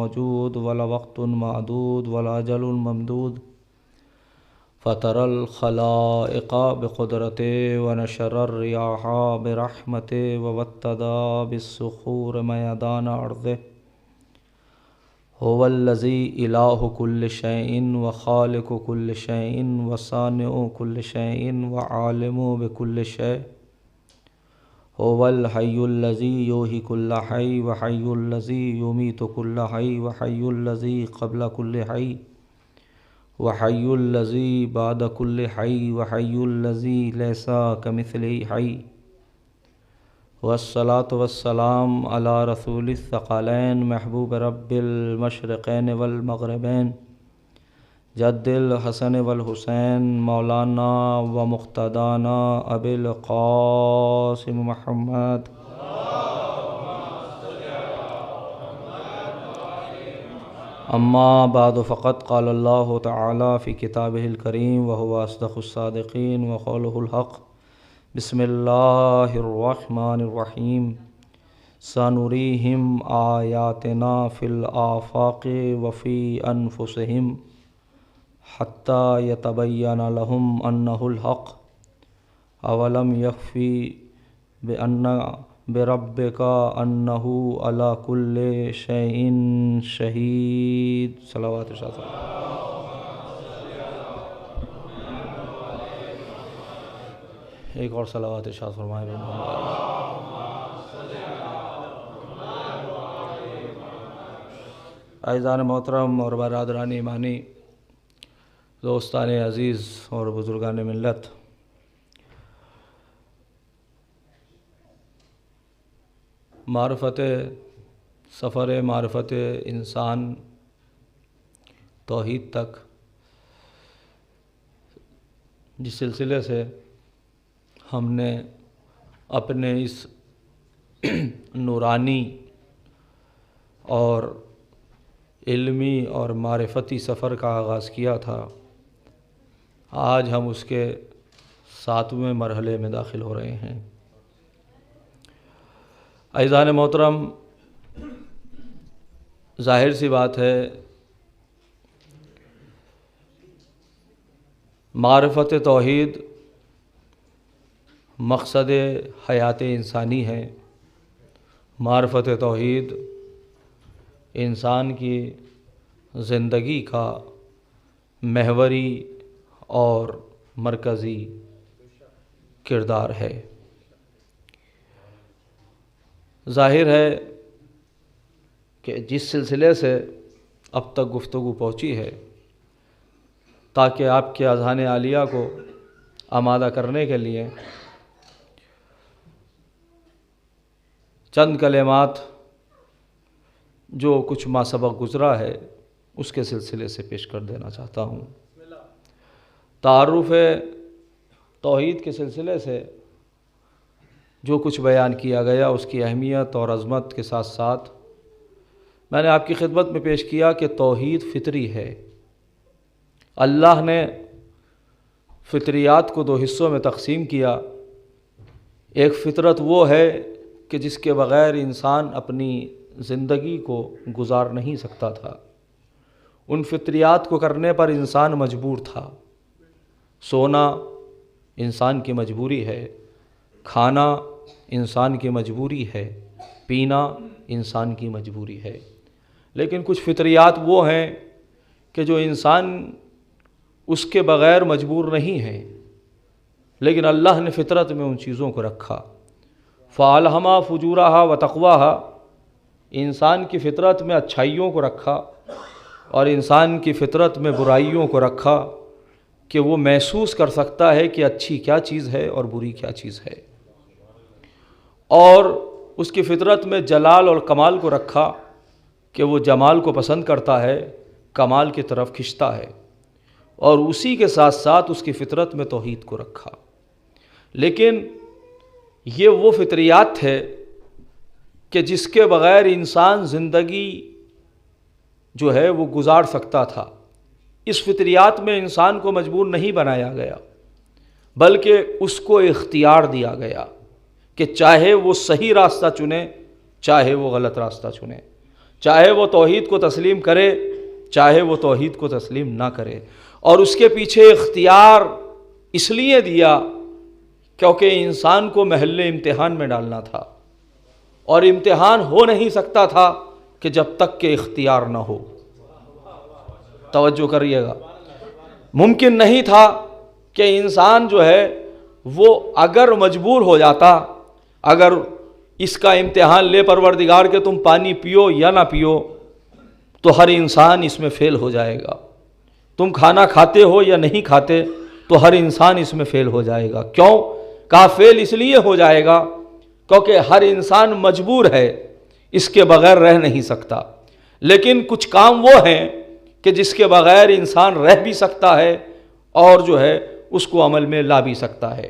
موجود ولا وقت معدود ولا أجل ممدود فطر الخلائق بقدرته ونشر الرياح برحمته ووتدا بالصخور ميدان أرضه هو الذي إله كل شيء وخالق كل شيء وصانع كل شيء وعالم بكل شيء هو الحي الذي يحيي كل حي وحي الذي يميت كل حي وحي الذي قبل كل حي وحي الذي بعد كل حي وحي الذي ليس كمثله حي والصلاة والسلام على رسول الثقلين محبوب رب المشرقين والمغربين جد الحسن والحسين مولانا ومقتدانا أبي القاسم محمد أما بعد فقد قال الله تعالى في كتابه الكريم وهو أصدق الصادقين وقوله الحق بسم الله الرحمن الرحيم سنريهم آياتنا في الآفاق وفي أنفسهم حتى يتبين لهم أنه الحق أولم يكفي بأن بربك أنه على كل شيء شهيد صلوات الشاطر ایک اور صلوات ارشاد فرمائے عزیزان محترم اور برادران ایمانی، دوستان عزیز اور بزرگان ملت، سفر معرفت انسان توحید تک، جس سلسلے سے ہم نے اپنے اس نورانی اور علمی اور معرفتی سفر کا آغاز کیا تھا، آج ہم اس کے 7ویں مرحلے میں داخل ہو رہے ہیں۔ عزیزان محترم، ظاہر سی بات ہے، معرفت توحید مقصد حیات انسانی ہے۔ معرفت توحید انسان کی زندگی کا محوری اور مرکزی کردار ہے۔ ظاہر ہے کہ جس سلسلے سے اب تک گفتگو پہنچی ہے، تاکہ آپ کے اذہان عالیہ کو آمادہ کرنے کے لیے چند کلمات جو کچھ ما سبق گزرا ہے اس کے سلسلے سے پیش کر دینا چاہتا ہوں۔ تعارف توحید کے سلسلے سے جو کچھ بیان کیا گیا، اس کی اہمیت اور عظمت کے ساتھ ساتھ میں نے آپ کی خدمت میں پیش کیا کہ توحید فطری ہے۔ اللہ نے فطریات کو 2 حصوں میں تقسیم کیا۔ ایک فطرت وہ ہے کہ جس کے بغیر انسان اپنی زندگی کو گزار نہیں سکتا تھا، ان فطریات کو کرنے پر انسان مجبور تھا۔ سونا انسان کی مجبوری ہے، کھانا انسان کی مجبوری ہے، پینا انسان کی مجبوری ہے۔ لیکن کچھ فطریات وہ ہیں کہ جو انسان اس کے بغیر مجبور نہیں ہے، لیکن اللہ نے فطرت میں ان چیزوں کو رکھا۔ فَأَلْهَمَا فُجُورَهَا وَتَقْوَاهَا، انسان کی فطرت میں اچھائیوں کو رکھا اور انسان کی فطرت میں برائیوں کو رکھا کہ وہ محسوس کر سکتا ہے کہ اچھی کیا چیز ہے اور بری کیا چیز ہے، اور اس کی فطرت میں جلال اور کمال کو رکھا کہ وہ جمال کو پسند کرتا ہے، کمال کی طرف کھنچتا ہے، اور اسی کے ساتھ ساتھ اس کی فطرت میں توحید کو رکھا۔ لیکن یہ وہ فطریات ہے کہ جس کے بغیر انسان زندگی جو ہے وہ گزار سکتا تھا۔ اس فطریات میں انسان کو مجبور نہیں بنایا گیا، بلکہ اس کو اختیار دیا گیا کہ چاہے وہ صحیح راستہ چنے، چاہے وہ غلط راستہ چنے، چاہے وہ توحید کو تسلیم کرے چاہے وہ توحید کو تسلیم نہ کرے. اور اس کے پیچھے اختیار اس لیے دیا کیونکہ انسان کو محل امتحان میں ڈالنا تھا، اور امتحان ہو نہیں سکتا تھا کہ جب تک کہ اختیار نہ ہو. توجہ کریے گا، ممکن نہیں تھا کہ انسان جو ہے وہ اگر مجبور ہو جاتا، اگر اس کا امتحان لے پروردگار کہ تم پانی پیو یا نہ پیو، تو ہر انسان اس میں فیل ہو جائے گا. تم کھانا کھاتے ہو یا نہیں کھاتے تو ہر انسان اس میں فیل ہو جائے گا. کیوں کہا فیل؟ اس لیے ہو جائے گا کیونکہ ہر انسان مجبور ہے، اس کے بغیر رہ نہیں سکتا. لیکن کچھ کام وہ ہیں کہ جس کے بغیر انسان رہ بھی سکتا ہے اور جو ہے اس کو عمل میں لا بھی سکتا ہے.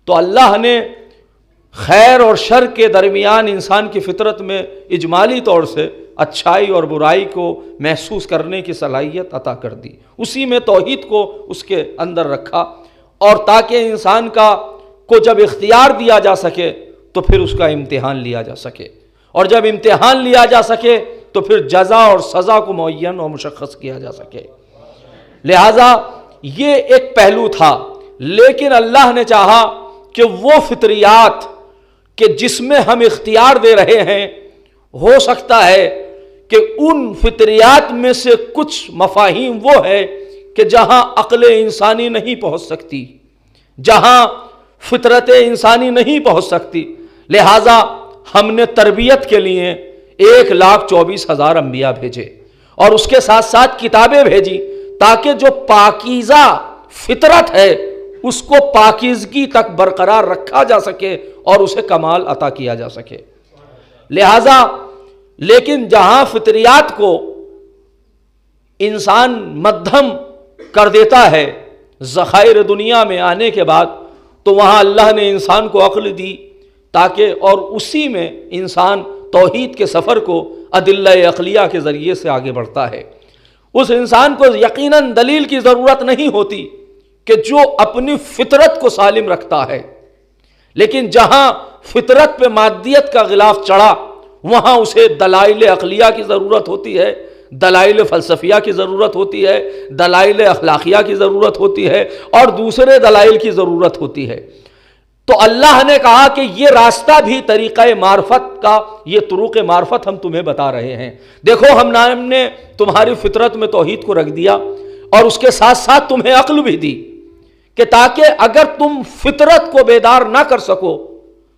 تو اللہ نے خیر اور شر کے درمیان انسان کی فطرت میں اجمالی طور سے اچھائی اور برائی کو محسوس کرنے کی صلاحیت عطا کر دی. اسی میں توحید کو اس کے اندر رکھا، اور تاکہ انسان کو جب اختیار دیا جا سکے تو پھر اس کا امتحان لیا جا سکے، اور جب امتحان لیا جا سکے تو پھر جزا اور سزا کو معین اور مشخص کیا جا سکے. لہذا یہ ایک پہلو تھا. لیکن اللہ نے چاہا کہ وہ فطریات کہ جس میں ہم اختیار دے رہے ہیں، ہو سکتا ہے کہ ان فطریات میں سے کچھ مفاہیم وہ ہے کہ جہاں عقل انسانی نہیں پہنچ سکتی، جہاں فطرت انسانی نہیں پہنچ سکتی. لہٰذا ہم نے تربیت کے لیے 1,24,000 انبیاء بھیجے، اور اس کے ساتھ ساتھ کتابیں بھیجی تاکہ جو پاکیزہ فطرت ہے اس کو پاکیزگی تک برقرار رکھا جا سکے اور اسے کمال عطا کیا جا سکے. لہذا لیکن جہاں فطریات کو انسان مدھم کر دیتا ہے ذخائر دنیا میں آنے کے بعد، تو وہاں اللہ نے انسان کو عقل دی تاکہ، اور اسی میں انسان توحید کے سفر کو ادلہ عقلیہ کے ذریعے سے آگے بڑھتا ہے. اس انسان کو یقیناً دلیل کی ضرورت نہیں ہوتی کہ جو اپنی فطرت کو سالم رکھتا ہے، لیکن جہاں فطرت پہ مادیت کا غلاف چڑھا وہاں اسے دلائل عقلیہ کی ضرورت ہوتی ہے، دلائل فلسفیہ کی ضرورت ہوتی ہے، دلائل اخلاقیہ کی ضرورت ہوتی ہے، اور دوسرے دلائل کی ضرورت ہوتی ہے. تو اللہ نے کہا کہ یہ راستہ بھی طریقہ معرفت کا، یہ طرق معرفت ہم تمہیں بتا رہے ہیں. دیکھو ہم نے تمہاری فطرت میں توحید کو رکھ دیا، اور اس کے ساتھ ساتھ تمہیں عقل بھی دی کہ تاکہ اگر تم فطرت کو بیدار نہ کر سکو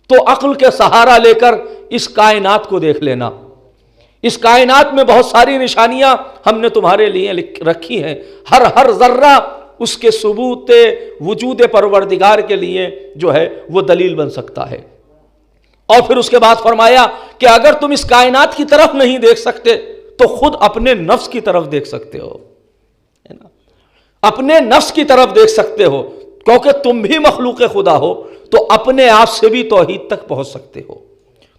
تو عقل کے سہارا لے کر اس کائنات کو دیکھ لینا. اس کائنات میں بہت ساری نشانیاں ہم نے تمہارے لیے رکھی ہیں، ہر ذرہ اس کے ثبوت وجود پروردگار کے لیے جو ہے وہ دلیل بن سکتا ہے. اور پھر اس کے بعد فرمایا کہ اگر تم اس کائنات کی طرف نہیں دیکھ سکتے تو خود اپنے نفس کی طرف دیکھ سکتے ہو، اپنے نفس کی طرف دیکھ سکتے ہو، کیونکہ تم بھی مخلوق خدا ہو تو اپنے آپ سے بھی توحید تک پہنچ سکتے ہو.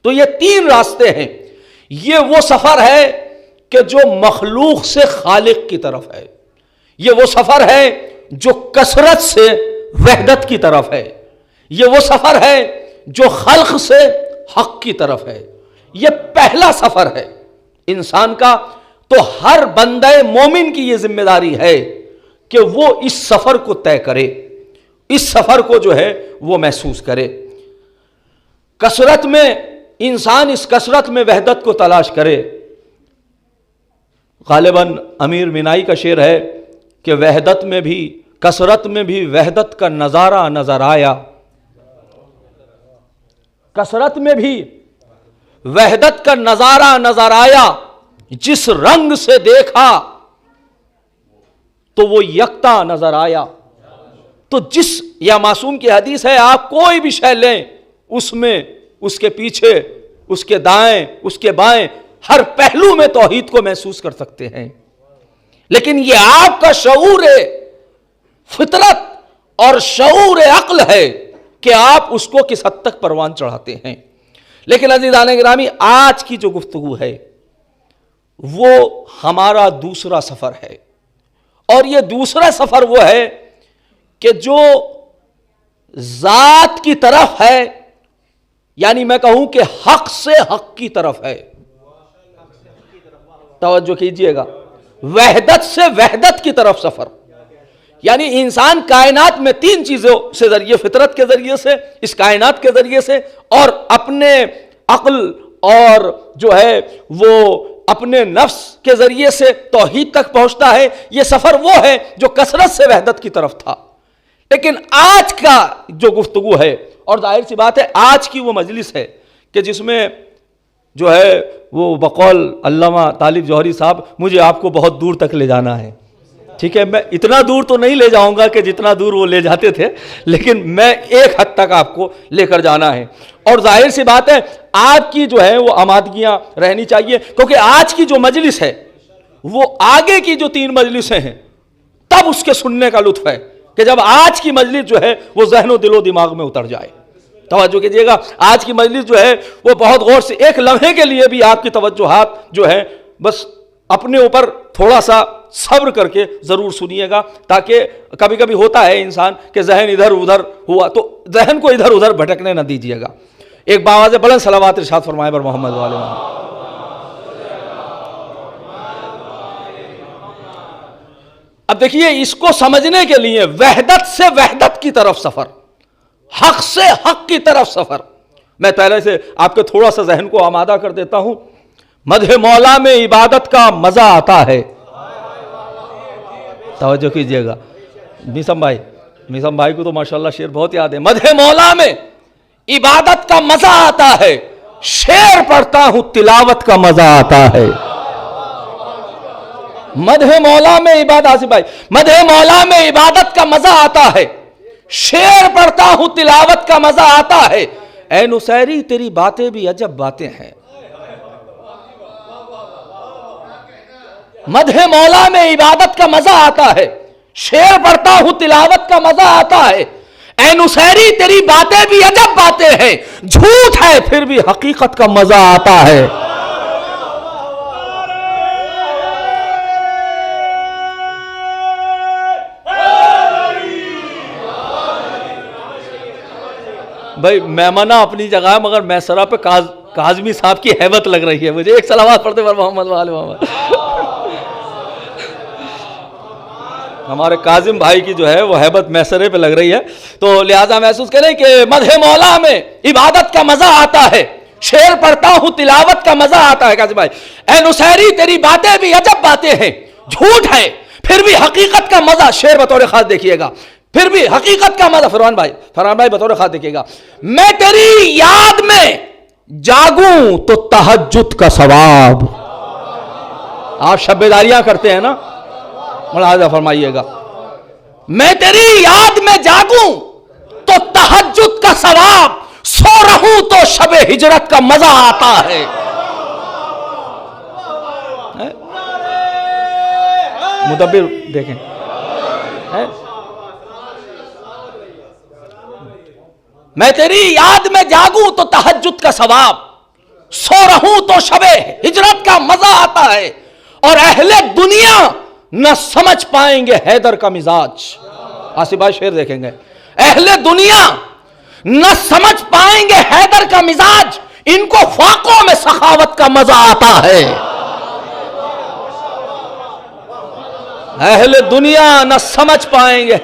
تو یہ 3 راستے ہیں. یہ وہ سفر ہے کہ جو مخلوق سے خالق کی طرف ہے، یہ وہ سفر ہے جو کثرت سے وحدت کی طرف ہے، یہ وہ سفر ہے جو خلق سے حق کی طرف ہے. یہ پہلا سفر ہے انسان کا. تو ہر بندہ مومن کی یہ ذمہ داری ہے کہ وہ اس سفر کو طے کرے، اس سفر کو جو ہے وہ محسوس کرے. کثرت میں انسان اس کثرت میں وحدت کو تلاش کرے. غالباً امیر مینائی کا شعر ہے کہ وحدت میں بھی کثرت میں بھی وحدت کا نظارہ نظر آیا، کثرت میں بھی وحدت کا نظارہ نظر آیا، جس رنگ سے دیکھا تو وہ یکتا نظر آیا. تو جس، یا معصوم کی حدیث ہے، آپ کوئی بھی شے لیں اس میں اس کے پیچھے، اس کے دائیں، اس کے بائیں، ہر پہلو میں توحید کو محسوس کر سکتے ہیں. لیکن یہ آپ کا شعور فطرت اور شعور عقل ہے کہ آپ اس کو کس حد تک پروان چڑھاتے ہیں. لیکن عزیزان گرامی، آج کی جو گفتگو ہے وہ ہمارا دوسرا سفر ہے، اور یہ دوسرا سفر وہ ہے کہ جو ذات کی طرف ہے، یعنی میں کہوں کہ حق سے حق کی طرف ہے. توجہ کیجئے گا، وحدت سے وحدت کی طرف سفر، یعنی انسان کائنات میں تین چیزوں سے ذریعے، فطرت کے ذریعے سے، اس کائنات کے ذریعے سے، اور اپنے عقل اور جو ہے وہ اپنے نفس کے ذریعے سے توحید تک پہنچتا ہے۔ یہ سفر وہ ہے جو کثرت سے وحدت کی طرف تھا۔ لیکن آج کا جو گفتگو ہے، اور ظاہر سی بات ہے آج کی وہ مجلس ہے کہ جس میں جو ہے وہ بقول علامہ طالب جوہری صاحب مجھے آپ کو بہت دور تک لے جانا ہے، ٹھیک ہے، میں اتنا دور تو نہیں لے جاؤں گا کہ جتنا دور وہ لے جاتے تھے، لیکن میں ایک حد تک آپ کو لے کر جانا ہے۔ اور ظاہر سی بات ہے آپ کی جو ہے وہ آمادگیاں رہنی چاہیے، کیونکہ آج کی جو مجلس ہے وہ آگے کی جو 3 مجلسیں ہیں تب اس کے سننے کا لطف ہے کہ جب آج کی مجلس جو ہے وہ ذہن و دل و دماغ میں اتر جائے۔ توجہ کیجئے گا، آج کی مجلس جو ہے وہ بہت غور سے، ایک لمحے کے لیے بھی آپ کی توجہات جو ہے بس اپنے اوپر تھوڑا سا صبر کر کے ضرور سنیے گا، تاکہ کبھی کبھی ہوتا ہے انسان کہ ذہن ادھر ادھر ہوا تو ذہن کو ادھر ادھر بھٹکنے نہ دیجیے گا۔ ایک باواز بلند صلوات ارشاد فرمائے بر محمد والے محمد۔ اب دیکھیے، اس کو سمجھنے کے لیے وحدت سے وحدت کی طرف سفر، حق سے حق کی طرف سفر، میں پہلے سے آپ کے تھوڑا سا ذہن کو آمادہ کر دیتا ہوں۔ مدح مولا میں عبادت کا مزہ آتا ہے، توجہ کیجئے گا، میسم بھائی کو تو ماشاءاللہ شعر بہت یاد ہے۔ مدح مولا میں عبادت کا مزہ آتا ہے، شعر پڑھتا ہوں تلاوت کا مزہ آتا ہے۔ مدح مولا میں عبادت، بھائی مدح مولا میں عبادت کا مزہ آتا ہے، شعر پڑھتا ہوں تلاوت کا مزہ آتا ہے۔ اے نصیری تیری باتیں بھی عجب باتیں ہیں۔ مدح مولا میں عبادت کا مزہ آتا ہے، شعر پڑھتا ہوں تلاوت کا مزہ آتا ہے۔ اے نصیری تیری باتیں بھی عجب باتیں ہیں، جھوٹ ہے پھر بھی حقیقت کا مزہ آتا ہے۔ بھائی میمنہ اپنی جگہ ہے، مگر میسرہ پہ کاظمی صاحب کی حیبت لگ رہی ہے مجھے۔ ایک صلوات پڑھتے پر محمد وآل محمد۔ ہمارے کاظم بھائی کی جو ہے وہ حیبت میسرے پہ لگ رہی ہے، تو لہٰذا محسوس کریں کہ مدح مولا میں عبادت کا مزہ آتا ہے، شعر پڑھتا ہوں تلاوت کا مزہ آتا ہے۔ کاظم بھائی، اے نصیری تیری باتیں بھی عجب باتیں ہیں، جھوٹ ہے پھر بھی حقیقت کا مزہ، شعر بطور خاص دیکھیے گا، پھر بھی حقیقت کا مزہ۔ فرمان بھائی بطور خاص دیکھیے گا، میں تیری یاد میں جاگوں تو تہجد کا ثواب۔ آپ شب بیداریاں کرتے ہیں نا، ملاحظہ فرمائیے گا، میں تیری یاد میں جاگوں تو تہجد کا ثواب، سو رہوں تو شب ہجرت کا مزہ آتا ہے۔ مدبر دیکھیں، میں تیری یاد میں جاگوں تو تہجد کا ثواب، سو رہوں تو شب ہجرت کا مزہ آتا ہے۔ اور اہل دنیا نہ سمجھ پائیں گے حیدر کا مزاج۔ آصف بھائی شعر دیکھیں گے، اہل دنیا نہ سمجھ پائیں گے حیدر کا مزاج، ان کو فاقوں میں سخاوت کا مزہ آتا ہے۔ اہل دنیا نہ سمجھ پائیں گے،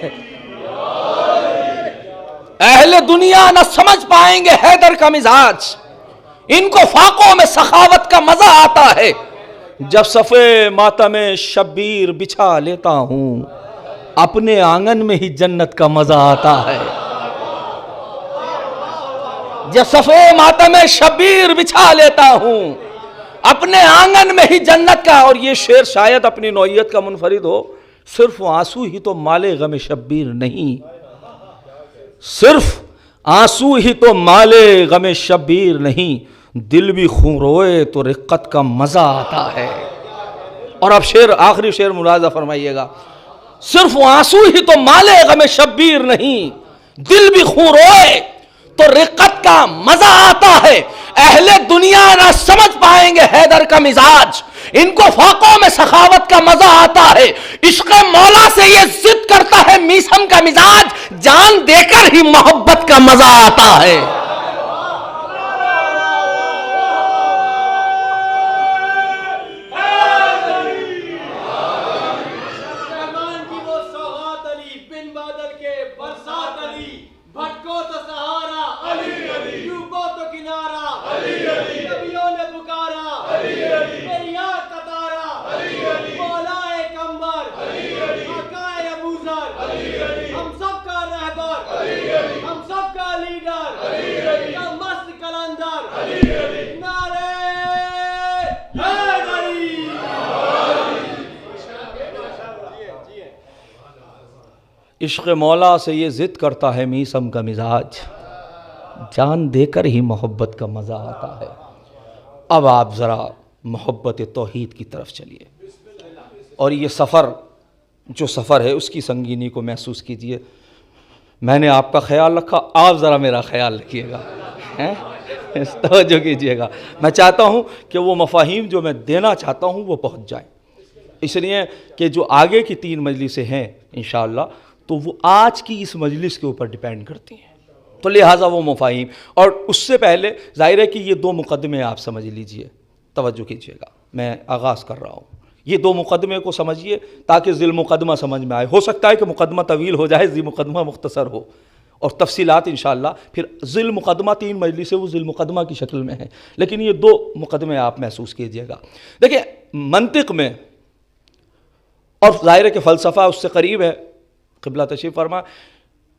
اہل دنیا نہ سمجھ پائیں گے حیدر کا مزاج، ان کو فاقوں میں سخاوت کا مزہ آتا ہے۔ جب صفے ماتم شبیر بچھا لیتا ہوں، اپنے آنگن میں ہی جنت کا مزہ آتا ہے۔ جب صفے ماتم شبیر بچھا لیتا ہوں، اپنے آنگن میں ہی جنت کا، اور یہ شعر شاید اپنی نوعیت کا منفرد ہو، صرف آنسو ہی تو مال غم شبیر نہیں، صرف آنسو ہی تو مال غم شبیر نہیں، دل بھی خون روئے تو رقت کا مزہ آتا ہے۔ اور اب شعر، آخری شعر ملاحظہ فرمائیے گا، صرف آنسو ہی تو مال غم شبیر نہیں، دل بھی خون روئے تو رقت کا مزہ آتا ہے۔ اہل دنیا نہ سمجھ پائیں گے حیدر کا مزاج، ان کو فاقوں میں سخاوت کا مزہ آتا ہے۔ عشق مولا سے یہ ضد کرتا ہے میسم کا مزاج، جان دے کر ہی محبت کا مزہ آتا ہے۔ عشق مولا سے یہ ضد کرتا ہے میسم کا مزاج، جان دے کر ہی محبت کا مزہ آتا ہے۔ اب آپ ذرا محبت توحید کی طرف چلیے، اور یہ سفر جو سفر ہے اس کی سنگینی کو محسوس کیجئے۔ میں نے آپ کا خیال رکھا، آپ ذرا میرا خیال رکھیے گا، توجہ کیجئے گا۔ میں چاہتا ہوں کہ وہ مفاہیم جو میں دینا چاہتا ہوں وہ پہنچ جائیں، اس لیے کہ جو آگے کی 3 مجلسیں ہیں انشاءاللہ تو وہ آج کی اس مجلس کے اوپر ڈیپینڈ کرتی ہیں، تو لہٰذا وہ مفاہیم، اور اس سے پہلے ظاہر ہے کہ یہ 2 مقدمے آپ سمجھ لیجئے، توجہ کیجئے گا، میں آغاز کر رہا ہوں۔ یہ 2 مقدمے کو سمجھیے تاکہ ذیل مقدمہ سمجھ میں آئے۔ ہو سکتا ہے کہ مقدمہ طویل ہو جائے، ذیل مقدمہ مختصر ہو، اور تفصیلات انشاءاللہ پھر ذیل مقدمہ 3 مجلس سے وہ ذیل مقدمہ کی شکل میں ہے، لیکن یہ 2 مقدمے آپ محسوس کیجئے گا۔ دیکھیں منطق میں، اور ظاہر ہے کہ فلسفہ اس سے قریب ہے، قبلہ تشریف فرما،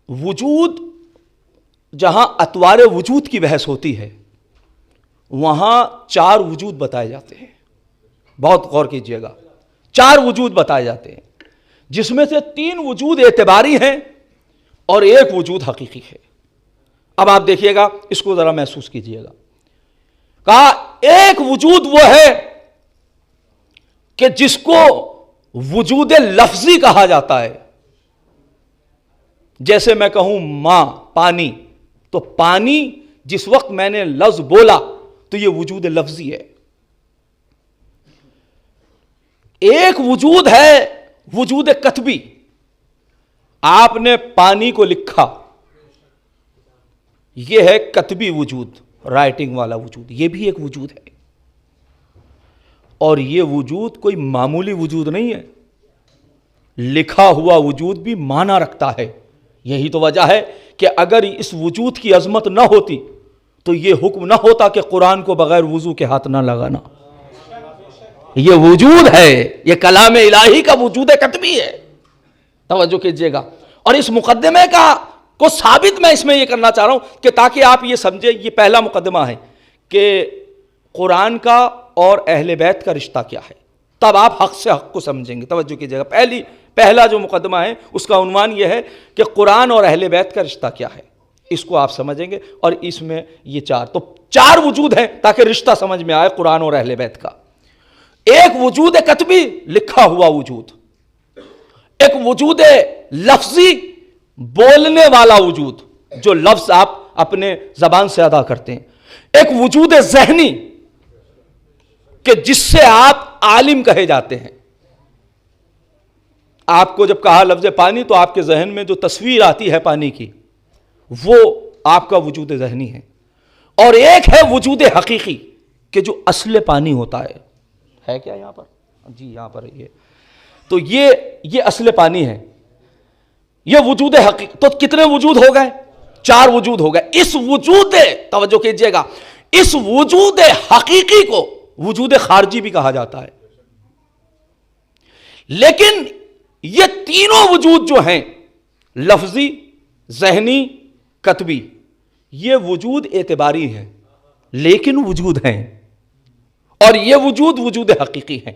وجود جہاں اطوار وجود کی بحث ہوتی ہے وہاں 4 وجود بتائے جاتے ہیں، بہت غور کیجئے گا، 4 وجود بتائے جاتے ہیں، جس میں سے 3 وجود اعتباری ہیں اور 1 وجود حقیقی ہے۔ اب آپ دیکھیے گا، اس کو ذرا محسوس کیجئے گا۔ کہا ایک وجود وہ ہے کہ جس کو وجود لفظی کہا جاتا ہے، جیسے میں کہوں ماں، پانی، تو پانی جس وقت میں نے لفظ بولا تو یہ وجود لفظی ہے۔ ایک وجود ہے وجود کتبی، آپ نے پانی کو لکھا، یہ ہے کتبی وجود، رائٹنگ والا وجود، یہ بھی ایک وجود ہے، اور یہ وجود کوئی معمولی وجود نہیں ہے، لکھا ہوا وجود بھی معنی رکھتا ہے۔ یہی تو وجہ ہے کہ اگر اس وجود کی عظمت نہ ہوتی تو یہ حکم نہ ہوتا کہ قرآن کو بغیر وضو کے ہاتھ نہ لگانا۔ یہ وجود ہے، یہ کلام الہی کا وجود کتبی ہے، توجہ کیجئے گا۔ اور اس مقدمے کو ثابت میں اس میں یہ کرنا چاہ رہا ہوں کہ تاکہ آپ یہ سمجھیں، یہ پہلا مقدمہ ہے کہ قرآن کا اور اہل بیت کا رشتہ کیا ہے، تب آپ حق سے حق کو سمجھیں گے، توجہ کیجئے گا۔ پہلا جو مقدمہ ہے اس کا عنوان یہ ہے کہ قرآن اور اہل بیت کا رشتہ کیا ہے، اس کو آپ سمجھیں گے، اور اس میں یہ 4 وجود ہیں تاکہ رشتہ سمجھ میں آئے قرآن اور اہل بیت کا۔ ایک وجود کتبی، لکھا ہوا وجود، ایک وجود لفظی، بولنے والا وجود، جو لفظ آپ اپنے زبان سے ادا کرتے ہیں، ایک وجود ذہنی کہ جس سے آپ عالم کہے جاتے ہیں۔ آپ کو جب کہا لفظ پانی تو آپ کے ذہن میں جو تصویر آتی ہے پانی کی، وہ آپ کا وجود ذہنی ہے۔ اور ایک ہے وجود حقیقی کہ جو اصل پانی ہوتا ہے کیا یہاں پر؟ جی یہاں پر یہ، تو یہ اصل پانی ہے، یہ وجود حقیقی۔ تو کتنے وجود ہو گئے؟ 4 وجود ہو گئے۔ اس وجود، توجہ کیجئے گا، اس وجود حقیقی کو وجود خارجی بھی کہا جاتا ہے، لیکن یہ تینوں وجود جو ہیں، لفظی، ذہنی، کتبی، یہ وجود اعتباری ہیں لیکن وجود ہیں، اور یہ وجود حقیقی ہیں۔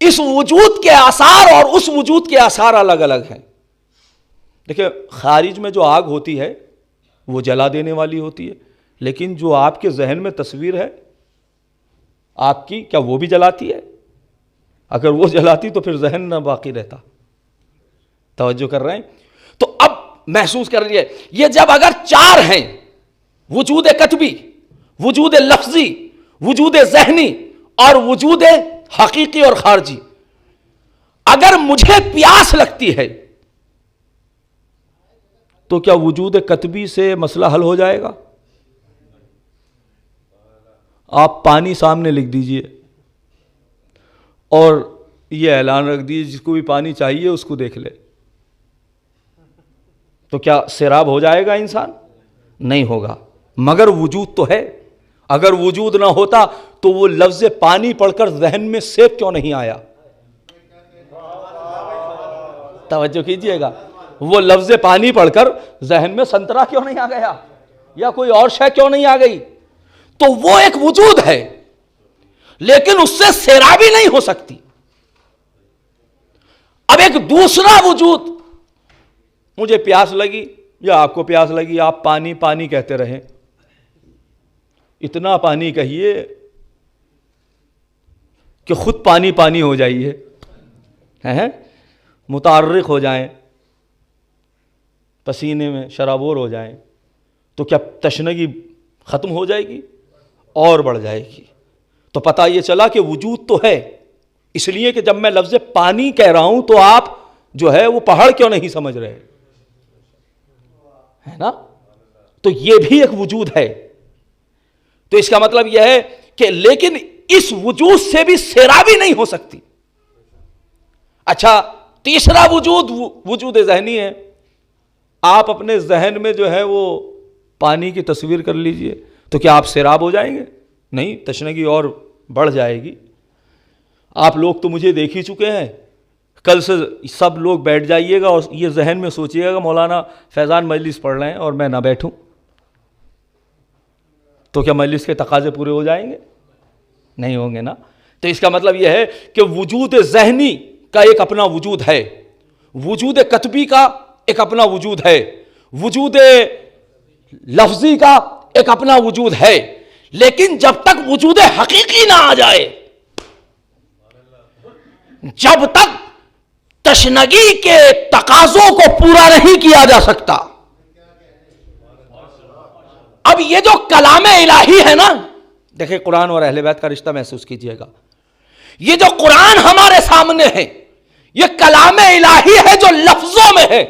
اس وجود کے آثار اور اس وجود کے آثار الگ الگ ہیں۔ دیکھیں خارج میں جو آگ ہوتی ہے وہ جلا دینے والی ہوتی ہے، لیکن جو آپ کے ذہن میں تصویر ہے آپ کی، کیا وہ بھی جلاتی ہے؟ اگر وہ جلاتی تو پھر ذہن نہ باقی رہتا۔ توجہ کر رہے ہیں؟ تو اب محسوس کر رہی ہے، یہ جب اگر 4 ہیں، وجود کتبی، وجود لفظی، وجود ذہنی اور وجود حقیقی اور خارجی، اگر مجھے پیاس لگتی ہے تو کیا وجود کتبی سے مسئلہ حل ہو جائے گا؟ آپ پانی سامنے لکھ دیجئے اور یہ اعلان رکھ دیجئے جس کو بھی پانی چاہیے اس کو دیکھ لے، تو کیا سیراب ہو جائے گا انسان؟ نہیں ہوگا، مگر وجود تو ہے۔ اگر وجود نہ ہوتا تو وہ لفظ پانی پڑھ کر ذہن میں سیب کیوں نہیں آیا؟ توجہ کیجئے گا، وہ لفظ پانی پڑھ کر ذہن میں سنترا کیوں نہیں آ گیا، یا کوئی اور شے کیوں نہیں آ گئی؟ تو وہ ایک وجود ہے لیکن اس سے سیرابی نہیں ہو سکتی۔ اب ایک دوسرا وجود مجھے پیاس لگی یا آپ کو پیاس لگی، آپ پانی پانی کہتے رہیں، اتنا پانی کہیے کہ خود پانی پانی ہو جائیے، متعرق ہو جائیں، پسینے میں شرابور ہو جائیں، تو کیا تشنگی ختم ہو جائے گی؟ اور بڑھ جائے گی۔ تو پتہ یہ چلا کہ وجود تو ہے، اس لیے کہ جب میں لفظ پانی کہہ رہا ہوں تو آپ جو ہے وہ پہاڑ کیوں نہیں سمجھ رہے، ہے نا؟ تو یہ بھی ایک وجود ہے۔ تو اس کا مطلب یہ ہے کہ لیکن اس وجود سے بھی سیرابی نہیں ہو سکتی۔ اچھا، تیسرا وجود وجود ذہنی ہے۔ آپ اپنے ذہن میں جو ہے وہ پانی کی تصویر کر لیجئے، تو کیا آپ سیراب ہو جائیں گے؟ نہیں، تشنگی اور بڑھ جائے گی۔ آپ لوگ تو مجھے دیکھ ہی چکے ہیں، کل سے سب لوگ بیٹھ جائیے گا اور یہ ذہن میں سوچیے گا مولانا فیضان مجلس پڑھ رہے ہیں اور میں نہ بیٹھوں، تو کیا مجلس کے تقاضے پورے ہو جائیں گے؟ نہیں ہوں گے نا۔ تو اس کا مطلب یہ ہے کہ وجود ذہنی کا ایک اپنا وجود ہے، وجود کتبی کا ایک اپنا وجود ہے، وجود لفظی کا ایک اپنا وجود ہے، لیکن جب تک وجود حقیقی نہ آ جائے، جب تک تشنگی کے تقاضوں کو پورا نہیں کیا جا سکتا۔ اب یہ جو کلام الہی ہے نا، دیکھیں قرآن اور اہل بیت کا رشتہ محسوس کیجئے گا، یہ جو قرآن ہمارے سامنے ہے یہ کلام الہی ہے جو لفظوں میں ہے،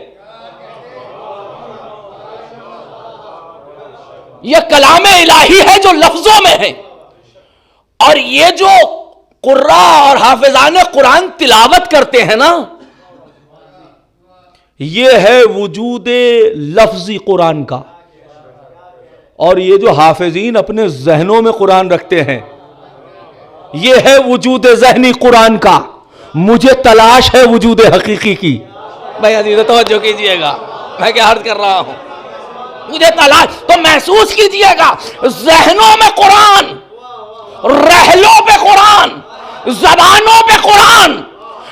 یہ کلام الہی ہے جو لفظوں میں ہے، اور یہ جو قراء اور حافظان قرآن تلاوت کرتے ہیں نا، یہ ہے وجود لفظی قرآن کا، اور یہ جو حافظین اپنے ذہنوں میں قرآن رکھتے ہیں یہ ہے وجود ذہنی قرآن کا۔ مجھے تلاش ہے وجود حقیقی کی۔ بھائی عزیز توجہ کیجئے گا، میں کیا عرض کر رہا ہوں، مجھے تلاش، تو محسوس کیجئے گا ذہنوں میں قرآن، رحلوں پہ قرآن، زبانوں پہ قرآن،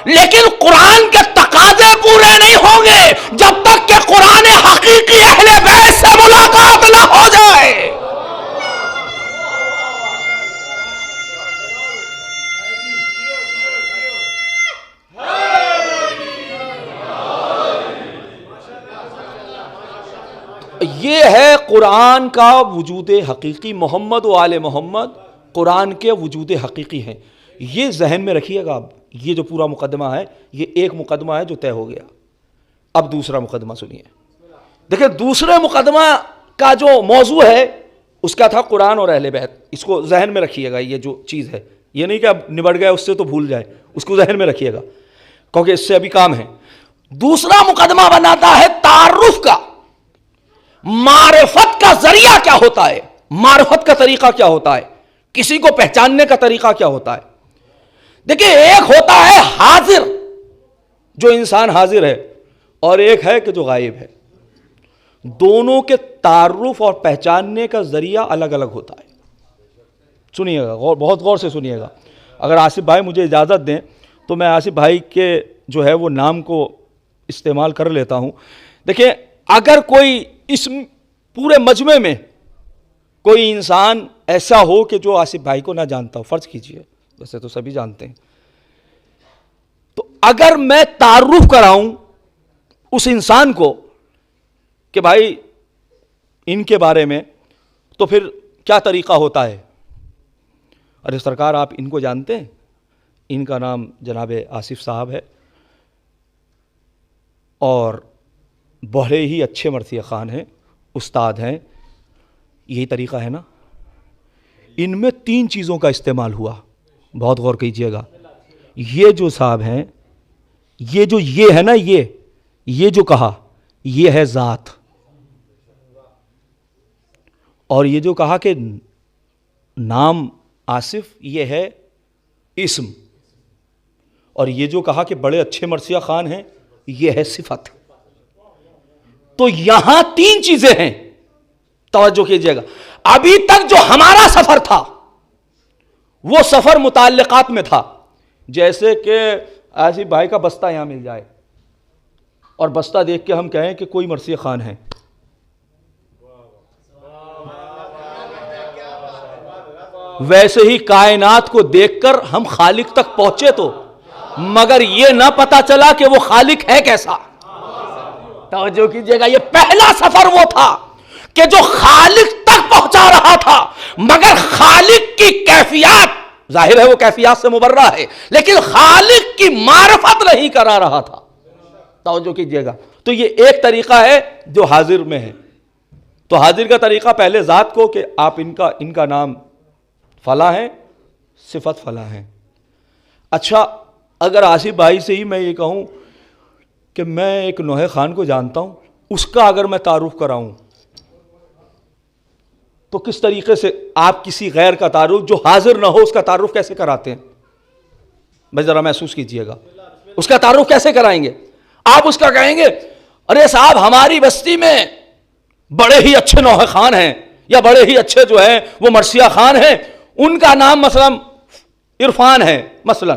لیکن قرآن کے تقاضے پورے نہیں ہوں گے جب تک کہ قرآن حقیقی اہل بیت سے ملاقات نہ ہو جائے۔ یہ ہے قرآن کا وجود حقیقی۔ محمد و آل محمد قرآن کے وجود حقیقی ہیں، یہ ذہن میں رکھیے گا۔ اب یہ جو پورا مقدمہ ہے یہ ایک مقدمہ ہے جو طے ہو گیا۔ اب دوسرا مقدمہ سنیے، دیکھیں دوسرے مقدمہ کا جو موضوع ہے اس کا تھا قرآن اور اہل بیت۔ اس کو ذہن میں رکھیے گا، یہ جو چیز ہے یہ نہیں کہ اب نبڑ گئے اس سے تو بھول جائے، اس کو ذہن میں رکھیے گا کیونکہ اس سے ابھی کام ہے۔ دوسرا مقدمہ بناتا ہے تعارف کا، معرفت کا ذریعہ کیا ہوتا ہے، معرفت کا طریقہ کیا ہوتا ہے، کسی کو پہچاننے کا طریقہ کیا ہوتا ہے۔ دیکھیں ایک ہوتا ہے حاضر، جو انسان حاضر ہے، اور ایک ہے کہ جو غائب ہے۔ دونوں کے تعارف اور پہچاننے کا ذریعہ الگ الگ ہوتا ہے۔ سنیے گا، بہت غور سے سنیے گا۔ اگر آصف بھائی مجھے اجازت دیں تو میں آصف بھائی کے جو ہے وہ نام کو استعمال کر لیتا ہوں۔ دیکھیں اگر کوئی اس پورے مجمع میں کوئی انسان ایسا ہو کہ جو آصف بھائی کو نہ جانتا ہو، فرض کیجئے، ویسے تو سبھی جانتے ہیں، تو اگر میں تعارف کراؤں اس انسان کو کہ بھائی ان کے بارے میں، تو پھر کیا طریقہ ہوتا ہے؟ ارے سرکار آپ ان کو جانتے ہیں، ان کا نام جناب آصف صاحب ہے اور بڑے ہی اچھے مرثیہ خوان ہیں، استاد ہیں، یہی طریقہ ہے نا؟ ان میں تین چیزوں کا استعمال ہوا، بہت غور کیجئے گا۔ یہ جو صاحب ہیں، یہ جو یہ ہے نا، یہ جو کہا یہ ہے ذات، اور یہ جو کہا کہ نام آصف یہ ہے اسم، اور یہ جو کہا کہ بڑے اچھے مرثیہ خوان ہیں یہ ہے صفت۔ تو یہاں تین چیزیں ہیں، توجہ کیجئے گا۔ ابھی تک جو ہمارا سفر تھا وہ سفر متعلقات میں تھا، جیسے کہ آصف بھائی کا بستہ یہاں مل جائے، اور بستہ دیکھ کے ہم کہیں کہ کوئی مرثیہ خان ہے. ویسے ہی کائنات کو دیکھ کر ہم خالق تک پہنچے تو، مگر یہ نہ پتا چلا کہ وہ خالق ہے کیسا. توجہ کیجئے گا، یہ پہلا سفر وہ تھا کہ جو خالق تک پہنچا رہا تھا، مگر خالق کی کیفیات، ظاہر ہے وہ کیفیات سے مبرہ ہے، لیکن خالق کی معرفت نہیں کرا رہا تھا. توجہ کیجئے گا. تو یہ ایک طریقہ ہے جو حاضر میں ہے. تو حاضر کا طریقہ پہلے ذات کو کہ آپ ان کا نام فلاں ہے، صفت فلاں ہے. اچھا، اگر آصف بھائی سے ہی میں یہ کہوں کہ میں ایک نوح خان کو جانتا ہوں، اس کا اگر میں تعارف کراؤں تو کس طریقے سے آپ کسی غیر کا تعارف جو حاضر نہ ہو اس کا تعارف کیسے کراتے ہیں؟ بھائی ذرا محسوس کیجئے گا. اس کا تعارف کیسے کرائیں گے؟ آپ اس کا کہیں گے ارے صاحب ہماری بستی میں بڑے ہی اچھے نوح خان ہیں، یا بڑے ہی اچھے جو ہیں وہ مرثیہ خان ہیں، ان کا نام مثلا عرفان ہے مثلا.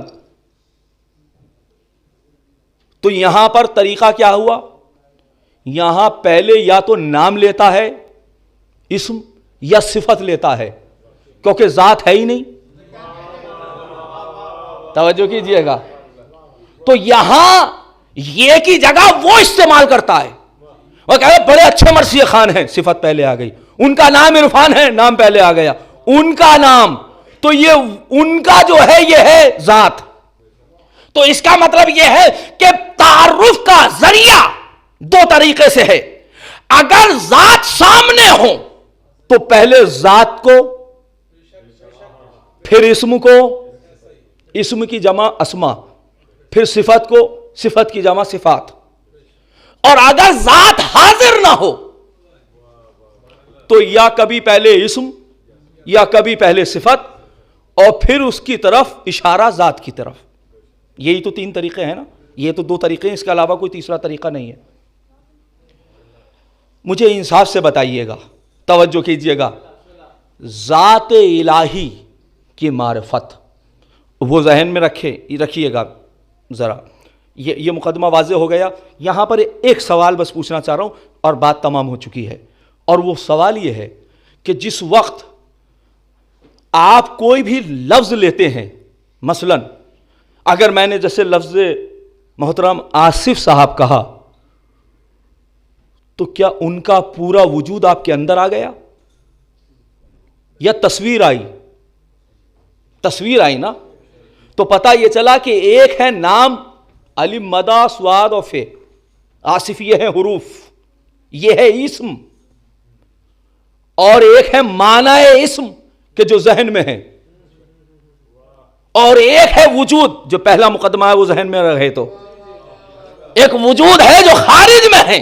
تو یہاں پر طریقہ کیا ہوا؟ یہاں پہلے یا تو نام لیتا ہے، اسم، یا صفت لیتا ہے، کیونکہ ذات ہے ہی نہیں. توجہ کیجئے گا. تو یہاں یہ کی جگہ وہ استعمال کرتا ہے. وہ کہے بڑے اچھے مرثیہ خان ہیں، صفت پہلے آ گئی. ان کا نام عرفان ہے، نام پہلے آ گیا. ان کا نام، تو یہ ان کا جو ہے یہ ہے ذات. تو اس کا مطلب یہ ہے کہ تعارف کا ذریعہ دو طریقے سے ہے. اگر ذات سامنے ہو تو پہلے ذات کو، پھر اسم کو، اسم کی جمع اسما، پھر صفت کو، صفت کی جمع صفات. اور اگر ذات حاضر نہ ہو تو یا کبھی پہلے اسم یا کبھی پہلے صفت اور پھر اس کی طرف اشارہ ذات کی طرف. یہی تو تین طریقے ہیں نا، یہ تو دو طریقے ہیں، اس کے علاوہ کوئی تیسرا طریقہ نہیں ہے. مجھے انصاف سے بتائیے گا، توجہ کیجئے گا، ذات الہی کی معرفت وہ ذہن میں رکھیے گا ذرا. یہ مقدمہ واضح ہو گیا. یہاں پر ایک سوال بس پوچھنا چاہ رہا ہوں اور بات تمام ہو چکی ہے. اور وہ سوال یہ ہے کہ جس وقت آپ کوئی بھی لفظ لیتے ہیں، مثلا اگر میں نے جیسے لفظ محترم آصف صاحب کہا تو کیا ان کا پورا وجود آپ کے اندر آ گیا یا تصویر آئی؟ تصویر آئی نا. تو پتہ یہ چلا کہ ایک ہے نام الف مدہ سواد اور فے، آصف یہ ہے حروف، یہ ہے اسم، اور ایک ہے معنی اسم کہ جو ذہن میں ہے، اور ایک ہے وجود جو پہلا مقدمہ ہے وہ ذہن میں رہے. تو ایک وجود ہے جو خارج میں ہے.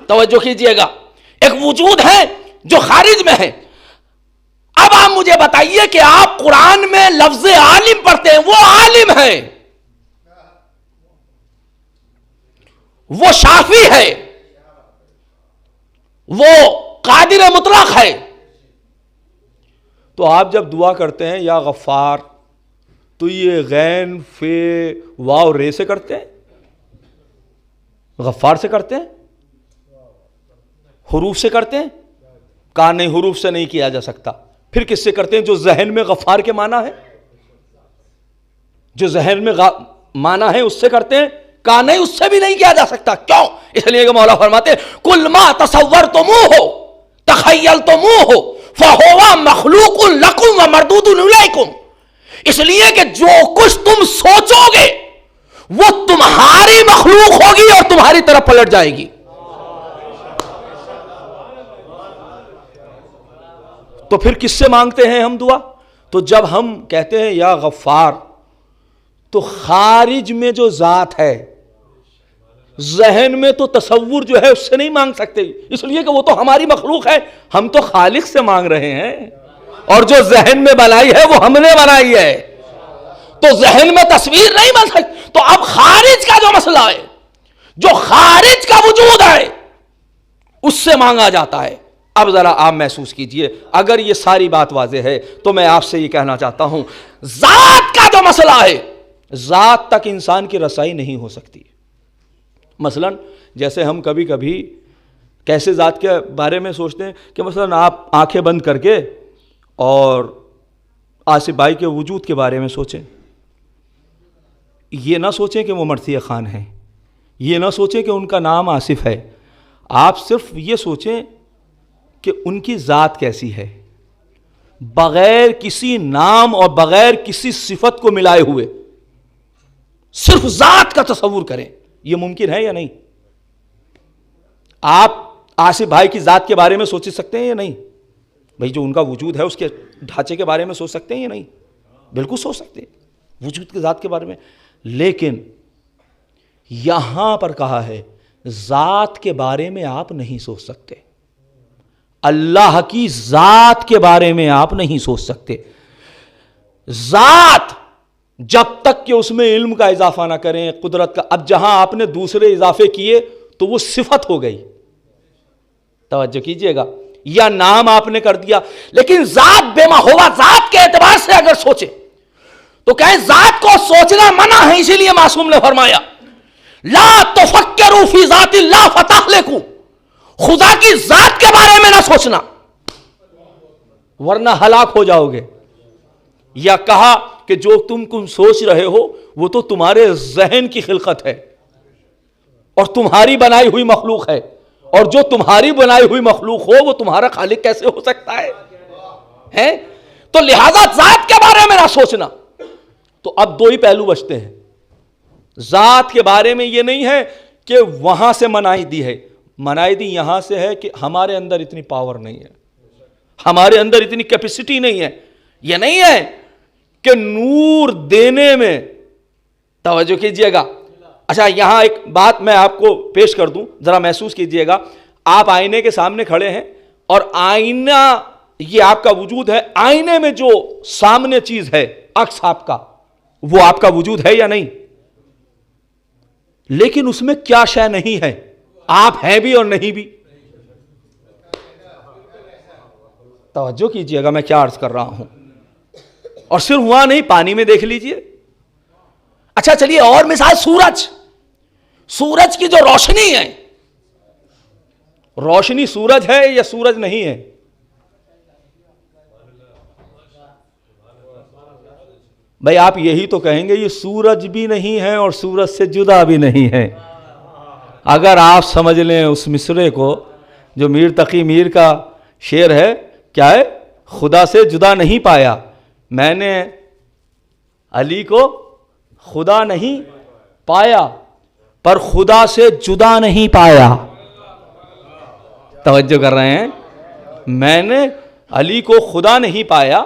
توجہ کیجئے گا، ایک وجود ہے جو خارج میں ہے. اب آپ مجھے بتائیے کہ آپ قرآن میں لفظ عالم پڑھتے ہیں، وہ عالم ہے، وہ شافی ہے، وہ قادر مطلق ہے. تو آپ جب دعا کرتے ہیں یا غفار تو یہ غین فے واو رے سے کرتے ہیں؟ غفار سے کرتے ہیں؟ حروف سے کرتے ہیں؟ کہا نہیں، حروف سے نہیں کیا جا سکتا. پھر کس سے کرتے ہیں؟ جو ذہن میں غفار کے معنی ہے، جو ذہن میں معنی ہے اس سے کرتے ہیں. کہا نہیں، اس سے بھی نہیں کیا جا سکتا. کیوں؟ اس لیے کہ مولا فرماتے ہیں کل ما تصورتموہ تخیلتموہ فہو مخلوق لکم ومردود الیکم. اس لیے کہ جو کچھ تم سوچو گے وہ تمہاری مخلوق ہوگی اور تمہاری طرف پلٹ جائے گی. تو پھر کس سے مانگتے ہیں ہم دعا؟ تو جب ہم کہتے ہیں یا غفار تو خارج میں جو ذات ہے، ذہن میں تو تصور جو ہے اس سے نہیں مانگ سکتے، اس لیے کہ وہ تو ہماری مخلوق ہے. ہم تو خالق سے مانگ رہے ہیں، اور جو ذہن میں بنائی ہے وہ ہم نے بنائی ہے. تو ذہن میں تصویر نہیں بن سکتی. تو اب خارج کا جو مسئلہ ہے، جو خارج کا وجود ہے، اس سے مانگا جاتا ہے. اب ذرا آپ محسوس کیجئے، اگر یہ ساری بات واضح ہے تو میں آپ سے یہ کہنا چاہتا ہوں، ذات کا جو مسئلہ ہے، ذات تک انسان کی رسائی نہیں ہو سکتی. مثلا جیسے ہم کبھی کبھی کیسے ذات کے بارے میں سوچتے ہیں کہ مثلا آپ آنکھیں بند کر کے اور آصف بھائی کے وجود کے بارے میں سوچیں، یہ نہ سوچیں کہ وہ مرثیہ خان ہیں، یہ نہ سوچیں کہ ان کا نام آصف ہے، آپ صرف یہ سوچیں کہ ان کی ذات کیسی ہے، بغیر کسی نام اور بغیر کسی صفت کو ملائے ہوئے صرف ذات کا تصور کریں. یہ ممکن ہے یا نہیں؟ آپ آصف بھائی کی ذات کے بارے میں سوچ سکتے ہیں یا نہیں؟ بھائی جو ان کا وجود ہے اس کے ڈھانچے کے بارے میں سوچ سکتے ہیں یا نہیں؟ بالکل سوچ سکتے ہیں وجود کے ذات کے بارے میں. لیکن یہاں پر کہا ہے ذات کے بارے میں آپ نہیں سوچ سکتے، اللہ کی ذات کے بارے میں آپ نہیں سوچ سکتے. ذات جب تک کہ اس میں علم کا اضافہ نہ کریں، قدرت کا. اب جہاں آپ نے دوسرے اضافے کیے تو وہ صفت ہو گئی، توجہ کیجئے گا، یا نام آپ نے کر دیا. لیکن ذات بے محوہ ذات کے اعتبار سے اگر سوچے تو کہیں ذات کو سوچنا منع ہے. اسی لیے معصوم نے فرمایا لا تفکروا فی ذات اللہ فتہلکوا، خدا کی ذات کے بارے میں نہ سوچنا ورنہ ہلاک ہو جاؤ گے. یا کہا کہ جو تم سوچ رہے ہو وہ تو تمہارے ذہن کی خلقت ہے اور تمہاری بنائی ہوئی مخلوق ہے، اور جو تمہاری بنائی ہوئی مخلوق ہو وہ تمہارا خالق کیسے ہو سکتا ہے؟ تو لہذا ذات کے بارے میں نہ سوچنا. تو اب دو ہی پہلو بچتے ہیں. ذات کے بارے میں یہ نہیں ہے کہ وہاں سے منائی دی ہے، منائی دی یہاں سے ہے کہ ہمارے اندر اتنی پاور نہیں ہے، ہمارے اندر اتنی کیپیسٹی نہیں ہے. یہ نہیں ہے کہ نور دینے میں، توجہ کیجئے گا. اچھا یہاں ایک بات میں آپ کو پیش کر دوں، ذرا محسوس کیجئے گا. آپ آئینے کے سامنے کھڑے ہیں اور آئینہ یہ آپ کا وجود ہے، آئینے میں جو سامنے چیز ہے عکس آپ کا، وہ آپ کا وجود ہے یا نہیں؟ لیکن اس میں کیا شے نہیں ہے، آپ ہیں بھی اور نہیں بھی. توجہ کیجئے گا میں کیا عرض کر رہا ہوں. اور صرف وہاں نہیں، پانی میں دیکھ لیجئے. اچھا چلیے اور مثال، سورج کی جو روشنی ہے، روشنی سورج ہے یا سورج نہیں ہے؟ بھائی آپ یہی تو کہیں گے یہ سورج بھی نہیں ہے اور سورج سے جدا بھی نہیں ہے. اگر آپ سمجھ لیں اس مصرے کو جو میر تقی میر کا شعر ہے، کیا ہے؟ خدا سے جدا نہیں پایا میں نے علی کو، خدا نہیں پایا پر خدا سے جدا نہیں پایا. توجہ کر رہے ہیں؟ میں نے علی کو خدا نہیں پایا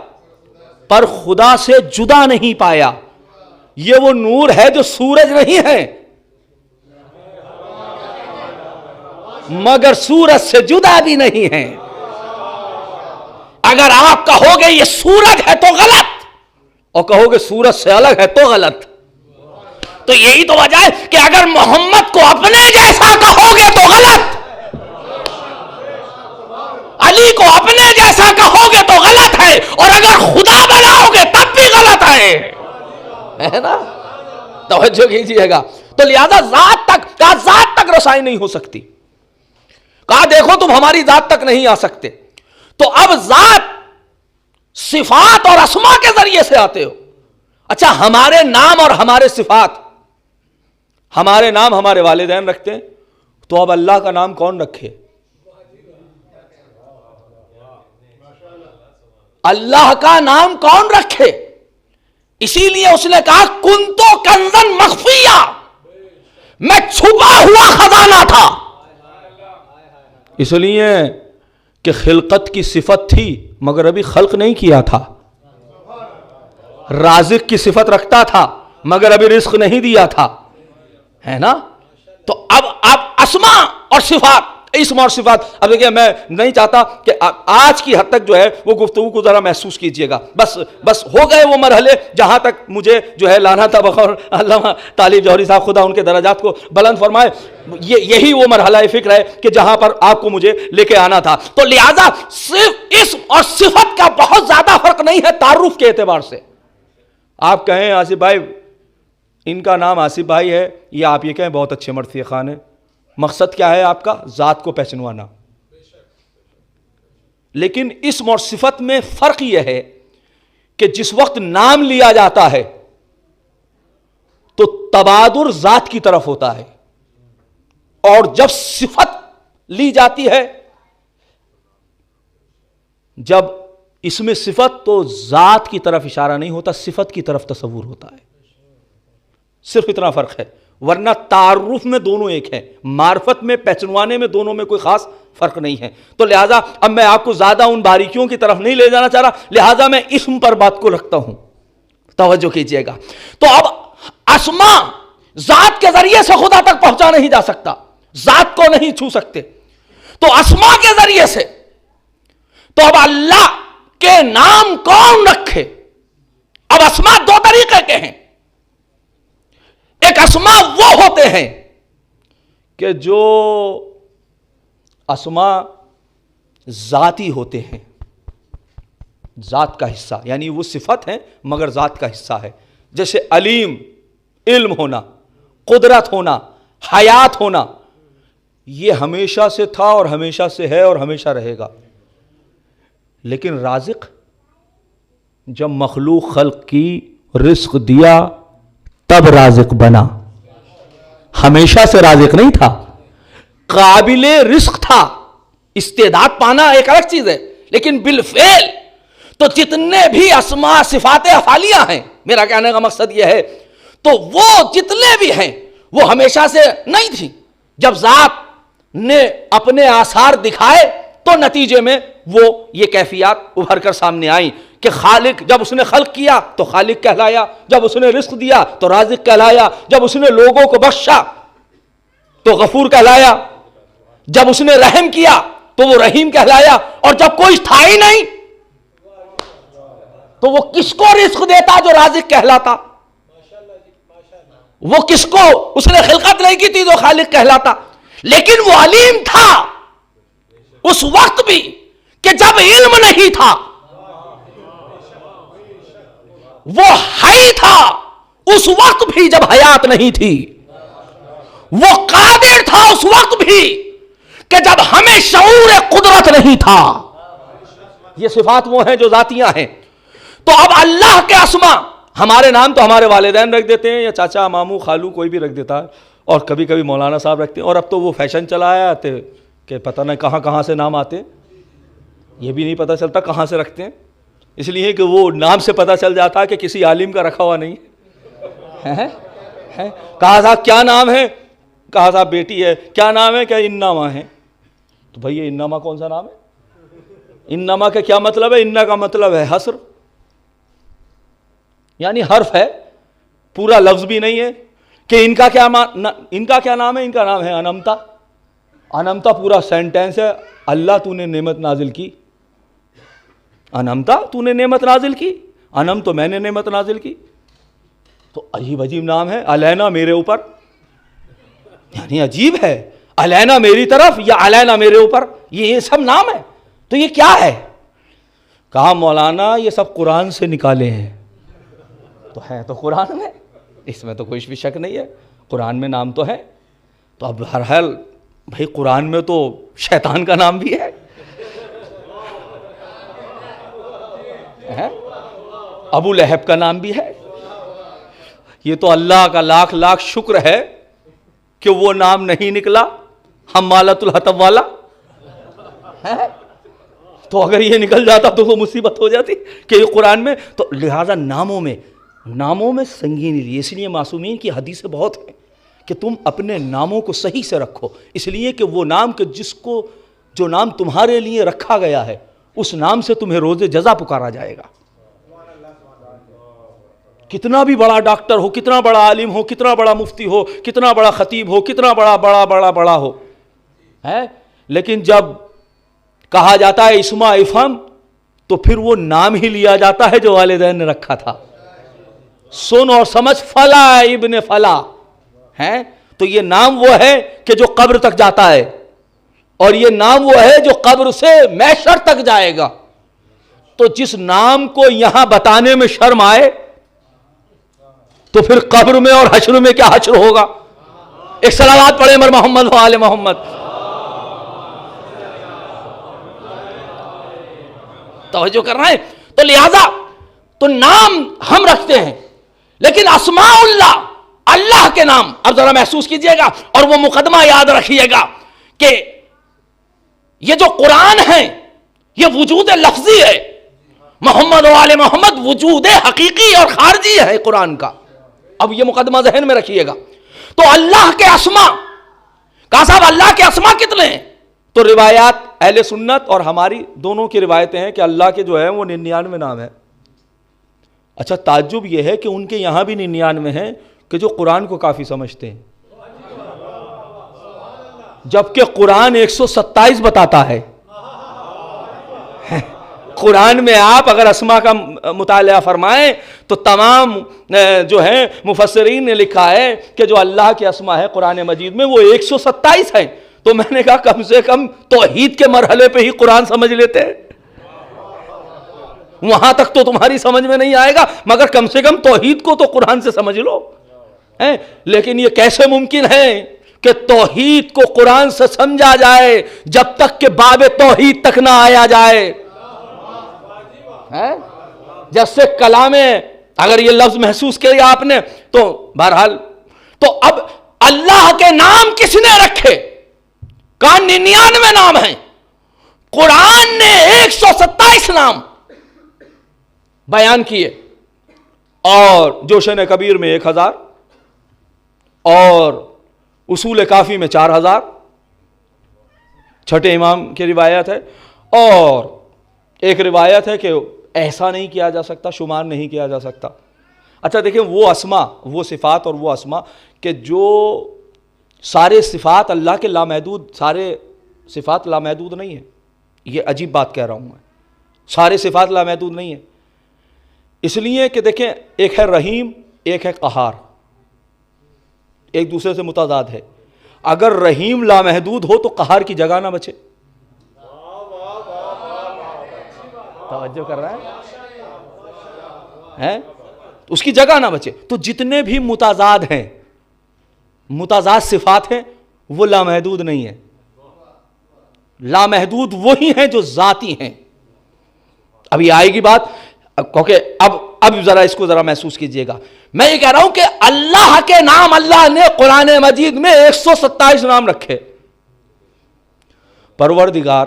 پر خدا سے جدا نہیں پایا. یہ وہ نور ہے جو سورج نہیں ہے مگر سورج سے جدا بھی نہیں ہے. اگر آپ کہو گے یہ سورج ہے تو غلط، اور کہو گے سورج سے الگ ہے تو غلط. تو یہی تو وجہ ہے کہ اگر محمد کو اپنے جیسا کہو گے تو غلط، علی کو اپنے جیسا کہو گے تو غلط ہے، اور اگر خدا بناؤ گے تب بھی غلط ہے نا. توجہ کیجئے گا. تو لہذا ذات تک رسائی نہیں ہو سکتی. کہا دیکھو تم ہماری ذات تک نہیں آ سکتے. تو اب ذات صفات اور اسما کے ذریعے سے آتے ہو. اچھا ہمارے نام اور ہمارے صفات، ہمارے نام ہمارے والدین رکھتے ہیں، تو اب اللہ کا نام کون رکھے؟ اللہ کا نام کون رکھے؟ اسی لیے اس نے کہا کنتو کنزن مخفیہ، میں چھپا ہوا خزانہ تھا. اس لیے کہ خلقت کی صفت تھی مگر ابھی خلق نہیں کیا تھا. رازق کی صفت رکھتا تھا مگر ابھی رزق نہیں دیا تھا، ہے نا. تو اب آپ اسما اور صفات، اسم اور صفات. اب دیکھیں میں نہیں چاہتا کہ آج کی حد تک جو ہے وہ گفتگو کو ذرا محسوس کیجئے گا. بس ہو گئے وہ مرحلے جہاں تک مجھے جو ہے لانا تھا. بخور علامہ طالب جوہری صاحب خدا ان کے درجات کو بلند فرمائے، یہی وہ مرحلہ فکر ہے کہ جہاں پر آپ کو مجھے لے کے آنا تھا. تو لہذا صرف اسم اور صفت کا بہت زیادہ فرق نہیں ہے تعارف کے اعتبار سے. آپ کہیں آصف بھائی ان کا نام آصف بھائی ہے، یا آپ یہ کہیں بہت اچھے مرثیہ خان ہیں، مقصد کیا ہے آپ کا؟ ذات کو پہچنوانا. لیکن اسم اور صفت میں فرق یہ ہے کہ جس وقت نام لیا جاتا ہے تو تبادر ذات کی طرف ہوتا ہے، اور جب صفت لی جاتی ہے، جب اس میں صفت، تو ذات کی طرف اشارہ نہیں ہوتا، صفت کی طرف تصور ہوتا ہے. صرف اتنا فرق ہے، ورنہ تعارف میں دونوں ایک ہیں، معرفت میں، پہچنوانے میں دونوں میں کوئی خاص فرق نہیں ہے. تو لہٰذا اب میں آپ کو زیادہ ان باریکیوں کی طرف نہیں لے جانا چاہ رہا، لہٰذا میں اسم پر بات کو رکھتا ہوں، توجہ کیجئے گا. تو اب اسماء ذات کے ذریعے سے خدا تک پہنچا نہیں جا سکتا، ذات کو نہیں چھو سکتے، تو اسماء کے ذریعے سے. تو اب اللہ کے نام کون رکھے؟ اب اسماء دو طریقے کے ہیں. ایک اسماء وہ ہوتے ہیں کہ جو اسماء ذاتی ہوتے ہیں، ذات کا حصہ، یعنی وہ صفت ہیں مگر ذات کا حصہ ہے. جیسے علیم، علم ہونا، قدرت ہونا، حیات ہونا، یہ ہمیشہ سے تھا اور ہمیشہ سے ہے اور ہمیشہ رہے گا. لیکن رازق، جب مخلوق خلق کی، رزق دیا، تب رازق بنا. ہمیشہ سے رازق نہیں تھا، قابل رزق تھا. استعداد پانا ایک الگ چیز ہے، لیکن بالفعل تو جتنے بھی اسماء صفات افعالیہ ہیں، میرا کہنے کا مقصد یہ ہے، تو وہ جتنے بھی ہیں وہ ہمیشہ سے نہیں تھی. جب ذات نے اپنے آثار دکھائے تو نتیجے میں وہ یہ کیفیات ابھر کر سامنے آئیں کہ خالق، جب اس نے خلق کیا تو خالق کہلایا، جب اس نے رزق دیا تو رازق کہلایا، جب اس نے لوگوں کو بخشا تو غفور کہلایا، جب اس نے رحم کیا تو وہ رحیم کہلایا، اور جب کوئی تھا ہی نہیں تو وہ کس کو رزق دیتا جو رازق کہلاتا؟ وہ کس کو اس نے خلقت نہیں کی تھی جو خالق کہلاتا؟ لیکن وہ علیم تھا اس وقت بھی کہ جب علم نہیں تھا، وہ حی تھا اس وقت بھی جب حیات نہیں تھی، وہ قادر تھا اس وقت بھی کہ جب ہمیں شعور قدرت نہیں تھا. یہ صفات وہ ہیں جو ذاتیاں ہیں. تو اب اللہ کے اسماء، ہمارے نام تو ہمارے والدین رکھ دیتے ہیں، یا چاچا، ماموں، خالو، کوئی بھی رکھ دیتا ہے، اور کبھی کبھی مولانا صاحب رکھتے ہیں، اور اب تو وہ فیشن چلا آیا ہے کہ پتہ نہیں کہاں کہاں سے نام آتے ہیں، یہ بھی نہیں پتہ چلتا کہاں سے رکھتے ہیں. اس لیے کہ وہ نام سے پتہ چل جاتا ہے کہ کسی عالم کا رکھا ہوا نہیں ہے. کہا صاحب کیا نام ہے؟ کہا صاحب بیٹی ہے. کیا نام ہے؟ کیا انما ہے. تو بھئی یہ انما کون سا نام ہے؟ انما کا کیا مطلب ہے؟ انہ کا مطلب ہے حصر، یعنی حرف ہے، پورا لفظ بھی نہیں ہے. کہ ان کا کیا نام ہے؟ ان کا نام ہے انمتا. انمتا پورا سینٹینس ہے. اللہ تو نے نعمت نازل کی، انمتا تو نے نعمت نازل کی، انم تو میں نے نعمت نازل کی. تو عجیب عجیب نام ہے. علینا، میرے اوپر، یعنی عجیب ہے، علینا میری طرف یا علینا میرے اوپر، یہ سب نام ہے. تو یہ کیا ہے؟ کہا مولانا یہ سب قرآن سے نکالے ہیں. تو ہے تو قرآن میں، اس میں تو کوئی بھی شک نہیں ہے، قرآن میں نام تو ہے. تو اب ہر حال بھائی قرآن میں تو شیطان کا نام بھی ہے، ابو لہب کا نام بھی ہے. یہ تو اللہ کا لاکھ لاکھ شکر ہے کہ وہ نام نہیں نکلا حمالۃ الحطب والا. تو اگر یہ نکل جاتا تو وہ مصیبت ہو جاتی کہ یہ قرآن میں. تو لہٰذا ناموں میں سنگینی لی. اس لیے معصومین کی حدیثیں بہت ہیں کہ تم اپنے ناموں کو صحیح سے رکھو، اس لیے کہ وہ نام کہ جو نام تمہارے لیے رکھا گیا ہے اس نام سے تمہیں روز جزا پکارا جائے گا. کتنا بھی بڑا ڈاکٹر ہو، کتنا بڑا عالم ہو، کتنا بڑا مفتی ہو، کتنا بڑا خطیب ہو، کتنا بڑا ہو، لیکن جب کہا جاتا ہے اسما افہم تو پھر وہ نام ہی لیا جاتا ہے جو والدین نے رکھا تھا. سن اور سمجھ، فلا ابن فلا ہے. تو یہ نام وہ ہے کہ جو قبر تک جاتا ہے، اور یہ نام وہ ہے جو قبر سے محشر تک جائے گا. تو جس نام کو یہاں بتانے میں شرم آئے تو پھر قبر میں اور حشر میں کیا حشر ہوگا. ایک صلوات پڑھے مر محمد و آل محمد. توجہ کر رہے ہیں؟ تو لہذا تو نام ہم رکھتے ہیں لیکن اسماء اللہ، اللہ کے نام اب ذرا محسوس کیجئے گا اور وہ مقدمہ یاد رکھیے گا کہ یہ جو قرآن ہے یہ وجود لفظی ہے، محمد و آل محمد وجود حقیقی اور خارجی ہے قرآن کا. اب یہ مقدمہ ذہن میں رکھیے گا. تو اللہ کے اسماء، کہا صاحب اللہ کے اسماء کتنے ہیں؟ تو روایات اہل سنت اور ہماری دونوں کی روایتیں ہیں کہ اللہ کے جو ہے وہ 99 نام ہے. اچھا تعجب یہ ہے کہ ان کے یہاں بھی 99 ہیں کہ جو قرآن کو کافی سمجھتے ہیں، جبکہ قرآن 127 بتاتا ہے. قرآن میں آپ اگر اسماء کا مطالعہ فرمائیں تو تمام جو ہے مفسرین نے لکھا ہے کہ جو اللہ کے اسماء ہے قرآن مجید میں وہ 127 ہیں. تو میں نے کہا کم سے کم توحید کے مرحلے پہ ہی قرآن سمجھ لیتے ہیں. وہاں تک تو تمہاری سمجھ میں نہیں آئے گا مگر کم سے کم توحید کو تو قرآن سے سمجھ لو. لیکن یہ کیسے ممکن ہے کہ توحید کو قرآن سے سمجھا جائے جب تک کہ باب توحید تک نہ آیا جائے؟ جیسے کلام اگر یہ لفظ محسوس کیا آپ نے تو بہرحال تو اب اللہ کے نام کس نے رکھے؟ کہاں 99 نام ہیں، قرآن نے 127 نام بیان کیے اور جوشن کبیر میں 1000 اور اصول کافی میں 4000 چھٹے امام کی روایت ہے. اور ایک روایت ہے کہ ایسا نہیں کیا جا سکتا، شمار نہیں کیا جا سکتا. اچھا دیکھیں وہ اسماء، وہ صفات اور وہ اسماء کہ جو سارے صفات اللہ کے لامحدود، سارے صفات لامحدود نہیں ہیں. یہ عجیب بات کہہ رہا ہوں میں، سارے صفات لامحدود نہیں ہیں. اس لیے کہ دیکھیں ایک ہے رحیم، ایک ہے قہار، ایک دوسرے سے متضاد ہے. اگر رحیم لامحدود ہو تو قہار کی جگہ نہ بچے. توجہ کر رہا ہے؟ اس کی جگہ نہ بچے. تو جتنے بھی متضاد ہیں، متضاد صفات ہیں، وہ لامحدود نہیں ہیں. لامحدود وہی ہیں جو ذاتی ہیں. ابھی آئے گی بات کیونکہ اب ذرا اس کو ذرا محسوس کیجئے گا. میں یہ کہہ رہا ہوں کہ اللہ کے نام اللہ نے قرآن مجید میں 127 نام رکھے. پروردگار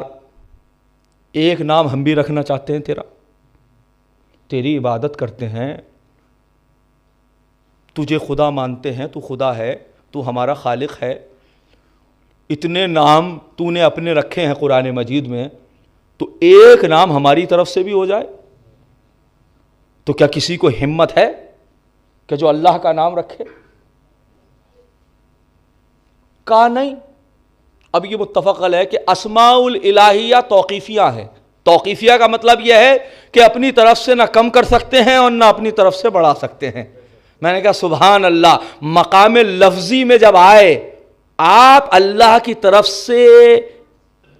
ایک نام ہم بھی رکھنا چاہتے ہیں تیرا، تیری عبادت کرتے ہیں، تجھے خدا مانتے ہیں، تو خدا ہے، تو ہمارا خالق ہے. اتنے نام تو نے اپنے رکھے ہیں قرآن مجید میں، تو ایک نام ہماری طرف سے بھی ہو جائے تو کیا کسی کو ہمت ہے کہ جو اللہ کا نام رکھے؟ کہا نہیں. اب یہ متفق علیہ ہے کہ اسماء الالہیہ توقیفیہ ہیں. توقیفیہ کا مطلب یہ ہے کہ اپنی طرف سے نہ کم کر سکتے ہیں اور نہ اپنی طرف سے بڑھا سکتے ہیں. میں نے کہا سبحان اللہ. مقام لفظی میں جب آئے آپ اللہ کی طرف سے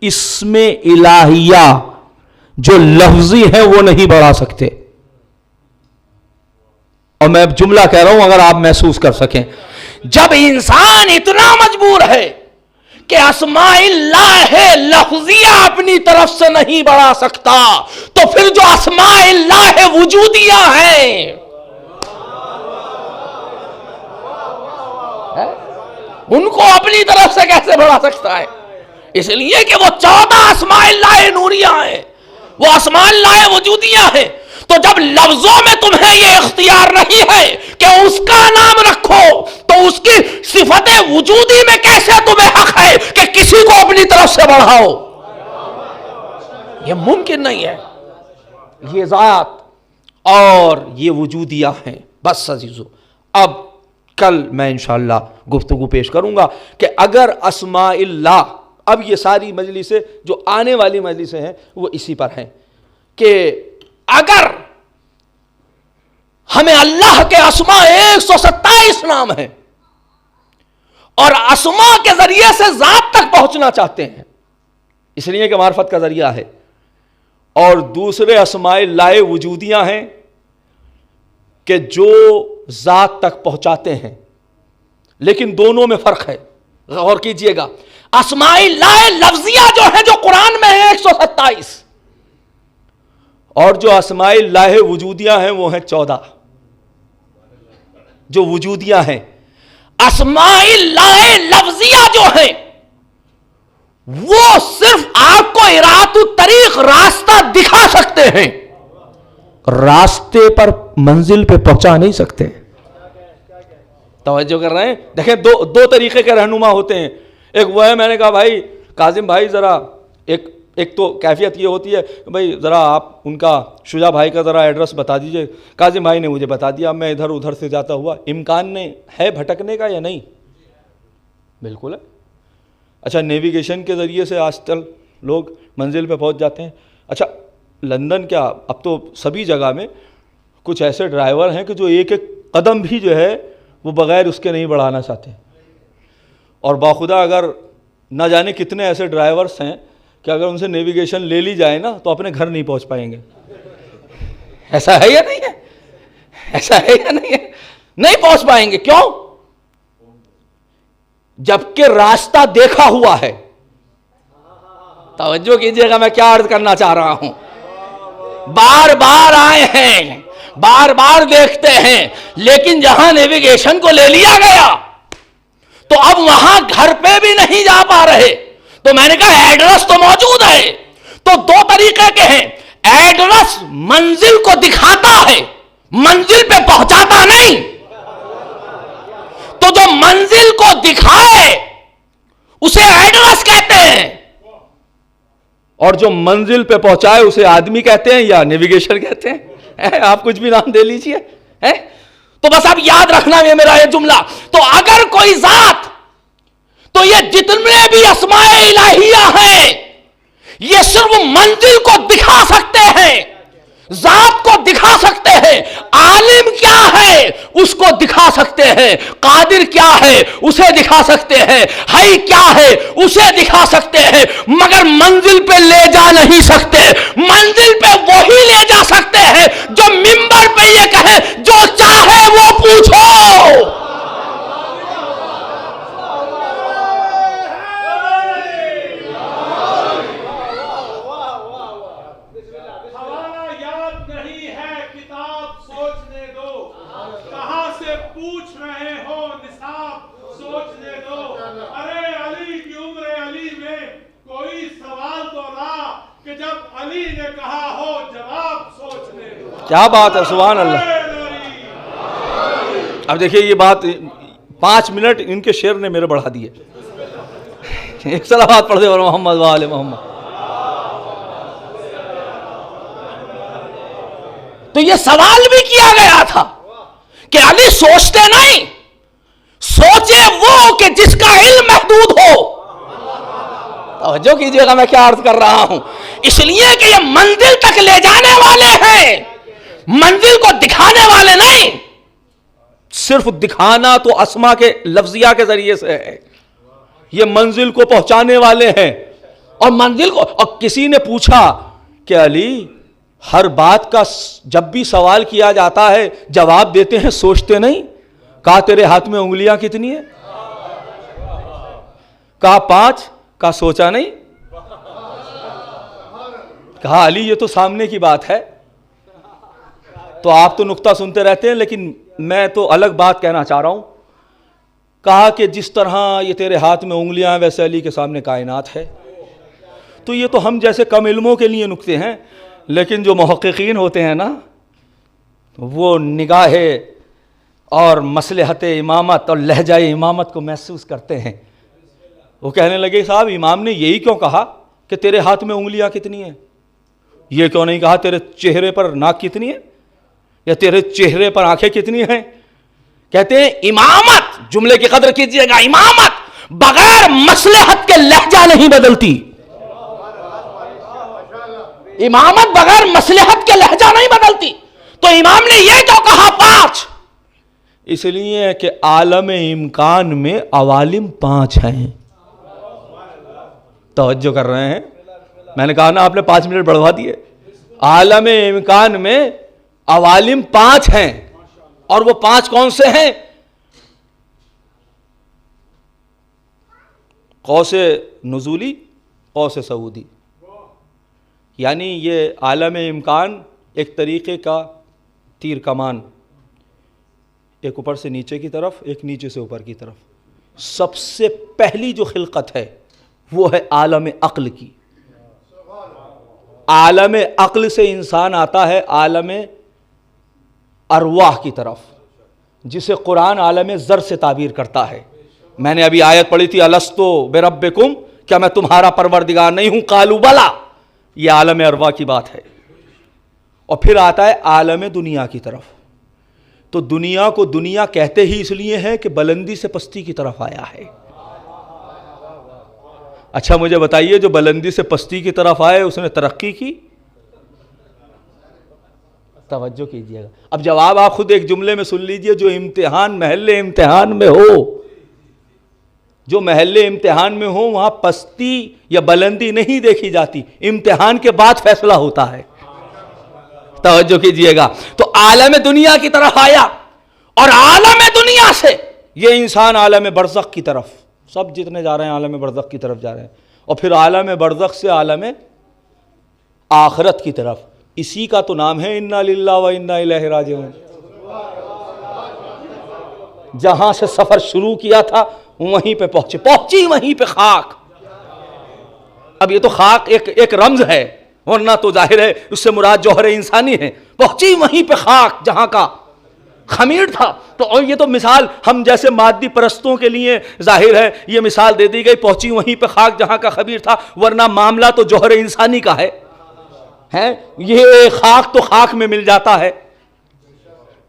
اسم الہیہ جو لفظی ہے وہ نہیں بڑھا سکتے. اور میں جملہ کہہ رہا ہوں اگر آپ محسوس کر سکیں، جب انسان اتنا مجبور ہے کہ اسماء اللہ لفظیہ اپنی طرف سے نہیں بڑھا سکتا تو پھر جو اسماء اللہ وجودیہ ہیں ان کو اپنی طرف سے کیسے بڑھا سکتا ہے؟ اس لیے کہ وہ 14 اسماء اللہ نوریہ ہیں، وہ اسماء اللہ وجودیہ ہیں. تو جب لفظوں میں تمہیں یہ اختیار نہیں ہے کہ اس کا نام رکھو تو اس کی صفت وجودی میں کیسے تمہیں حق ہے کہ کسی کو اپنی طرف سے بڑھاؤ؟ یہ ممکن نہیں ہے. یہ ذات اور یہ وجودیہ ہیں. بس عزیزو اب کل میں انشاءاللہ گفتگو پیش کروں گا کہ اگر اسماء اللہ، اب یہ ساری مجلسیں جو آنے والی مجلسیں ہیں وہ اسی پر ہیں کہ اگر ہمیں اللہ کے اسماء 127 نام ہیں اور اسماء کے ذریعے سے ذات تک پہنچنا چاہتے ہیں، اس لیے کہ معرفت کا ذریعہ ہے، اور دوسرے اسماء اللہ وجودیاں ہیں کہ جو ذات تک پہنچاتے ہیں لیکن دونوں میں فرق ہے. غور کیجئے گا, اسماء اللہ لفظیہ جو ہیں جو قرآن میں ہیں 127, اور جو اسماء اللہ وجودیہ ہیں وہ ہیں 14. جو وجودیہ ہیں, اسماء اللہ لفظیہ جو ہیں وہ صرف آپ کو ارادۃ الطریق راستہ دکھا سکتے ہیں, راستے پر منزل پہ پہنچا نہیں سکتے. توجہ کر رہے ہیں؟ دیکھیں دو طریقے کے رہنما ہوتے ہیں. ایک وہ ہے, میں نے کہا بھائی کاظم بھائی ذرا ایک تو کیفیت یہ ہوتی ہے بھائی ذرا آپ ان کا شجاع بھائی کا ذرا ایڈریس بتا دیجئے. کاظم بھائی نے مجھے بتا دیا, اب میں ادھر ادھر سے جاتا ہوا, امکان ہے بھٹکنے کا یا نہیں؟ بالکل ہے. اچھا نیویگیشن کے ذریعے سے آج کل لوگ منزل پہ پہنچ جاتے ہیں. اچھا لندن کیا, اب تو سبھی جگہ میں کچھ ایسے ڈرائیور ہیں کہ جو ایک ایک قدم بھی جو ہے وہ بغیر اس کے نہیں بڑھانا چاہتے, اور باخدا اگر نہ جانے کتنے ایسے ڈرائیورس ہیں کہ اگر ان سے نیویگیشن لے لی جائے نا تو اپنے گھر نہیں پہنچ پائیں گے. ایسا ہے یا نہیں ہے؟ ایسا ہے یا نہیں ہے؟ نہیں پہنچ پائیں گے. کیوں؟ جبکہ راستہ دیکھا ہوا ہے. توجہ کیجئے گا میں کیا عرض کرنا چاہ رہا ہوں. بار بار آئے ہیں, بار بار دیکھتے ہیں, لیکن جہاں نیویگیشن کو لے لیا گیا تو اب وہاں گھر پہ بھی نہیں جا پا رہے. تو میں نے کہا ایڈریس تو موجود ہے. تو دو طریقے کے ہیں, ایڈریس منزل کو دکھاتا ہے, منزل پہ پہنچاتا نہیں. تو جو منزل کو دکھائے اسے ایڈریس کہتے ہیں, اور جو منزل پہ پہنچائے اسے آدمی کہتے ہیں یا نیویگیشن کہتے ہیں. آپ کچھ بھی نام دے لیجئے. تو بس اب یاد رکھنا ہے میرا یہ جملہ. تو اگر کوئی ذات, تو یہ جتنے بھی اسماء الہیہ ہیں یہ صرف منزل کو دکھا سکتے ہیں, ذات کو دکھا سکتے ہیں. عالم کیا ہے اس کو دکھا سکتے ہیں, قادر کیا ہے اسے دکھا سکتے ہیں, حی کیا ہے اسے دکھا سکتے ہیں, مگر منزل پہ لے جا نہیں سکتے. منزل پہ وہی لے جا سکتے ہیں جو منبر پہ یہ کہے جو چاہے وہ پوچھو. کیا بات ہے, سبحان اللہ. اب دیکھیے یہ بات 5 منٹ ان کے شعر نے میرے بڑھا دیے. ایک صلوات پڑھ دے اور محمد و آل محمد. تو یہ سوال بھی کیا گیا تھا کہ علی سوچتے نہیں, سوچے وہ کہ جس کا علم محدود ہو. توجہ کیجئے گا میں کیا عرض کر رہا ہوں. اس لیے کہ یہ منزل تک لے جانے والے ہیں, منزل کو دکھانے والے نہیں. صرف دکھانا تو اسما کے لفظیہ کے ذریعے سے ہے, یہ منزل کو پہنچانے والے ہیں. اور منزل کو, اور کسی نے پوچھا کہ علی ہر بات کا جب بھی سوال کیا جاتا ہے جواب دیتے ہیں, سوچتے نہیں. کہا تیرے ہاتھ میں انگلیاں کتنی ہیں؟ کہا 5. کہا سوچا نہیں؟ کہا علی یہ تو سامنے کی بات ہے. تو آپ تو نکتہ سنتے رہتے ہیں لیکن میں تو الگ بات کہنا چاہ رہا ہوں. کہا کہ جس طرح یہ تیرے ہاتھ میں انگلیاں ہیں ویسے علی کے سامنے کائنات ہے. تو یہ تو ہم جیسے کم علموں کے لیے نکتے ہیں, لیکن جو محققین ہوتے ہیں نا وہ نگاہ اور مصلحت امامت اور لہجہ امامت کو محسوس کرتے ہیں. وہ کہنے لگے صاحب امام نے یہی کیوں کہا کہ تیرے ہاتھ میں انگلیاں کتنی ہیں, یہ کیوں نہیں کہا تیرے چہرے پر ناک کتنی ہے یا تیرے چہرے پر آنکھیں کتنی ہیں؟ کہتے ہیں امامت, جملے کی قدر کیجئے گا, امامت بغیر مصلحت کے لہجہ نہیں بدلتی. امامت بغیر مصلحت کے لہجہ نہیں بدلتی. تو امام نے یہ کیوں کہا 5؟ اس لیے کہ عالم امکان میں عوالم 5 ہیں. توجہ کر رہے ہیں؟ میں نے کہا نا آپ نے 5 منٹ بڑھوا دیے. عالم امکان میں عوالم 5 ہیں, اور وہ 5 کون سے ہیں؟ قوس نزولی، قوس صعودی، یعنی یہ عالم امکان ایک طریقے کا تیر کمان، ایک اوپر سے نیچے کی طرف، ایک نیچے سے اوپر کی طرف. سب سے پہلی جو خلقت ہے وہ ہے عالم عقل کی. عالم عقل سے انسان آتا ہے عالم ارواح کی طرف، جسے قرآن عالم ذر سے تعبیر کرتا ہے. میں نے ابھی آیت پڑھی تھی الستو بربکم، کیا میں تمہارا پروردگار نہیں ہوں؟ قالوا بلا، یہ عالم ارواح کی بات ہے. اور پھر آتا ہے عالم دنیا کی طرف. تو دنیا کو دنیا کہتے ہی اس لیے ہے کہ بلندی سے پستی کی طرف آیا ہے. اچھا مجھے بتائیے، جو بلندی سے پستی کی طرف آئے اس نے ترقی کی؟ توجہ کیجیے گا. اب جواب آپ خود ایک جملے میں سن لیجئے. جو امتحان محل امتحان میں ہو، جو محل امتحان میں ہو، وہاں پستی یا بلندی نہیں دیکھی جاتی، امتحان کے بعد فیصلہ ہوتا ہے. توجہ کیجیے گا. تو عالم دنیا کی طرف آیا، اور عالم دنیا سے یہ انسان عالم برزخ کی طرف، سب جتنے جا رہے ہیں عالم برزخ کی طرف جا رہے ہیں، اور پھر عالم برزخ سے عالم آخرت کی طرف. اسی کا تو نام ہے انا للہ و انا الیہ راجعون. جہاں سے سفر شروع کیا تھا وہیں پہ پہنچی وہیں پہ خاک. اب یہ تو خاک ایک رمز ہے، ورنہ تو ظاہر ہے اس سے مراد جوہر انسانی ہے. پہنچی وہیں پہ خاک جہاں کا خمیر تھا. تو یہ تو مثال ہم جیسے مادی پرستوں کے لیے ظاہر ہے یہ مثال دے دی گئی، پہنچی وہیں پہ خاک جہاں کا خمیر تھا، ورنہ معاملہ تو جوہر انسانی کا ہے. یہ خاک تو خاک میں مل جاتا ہے،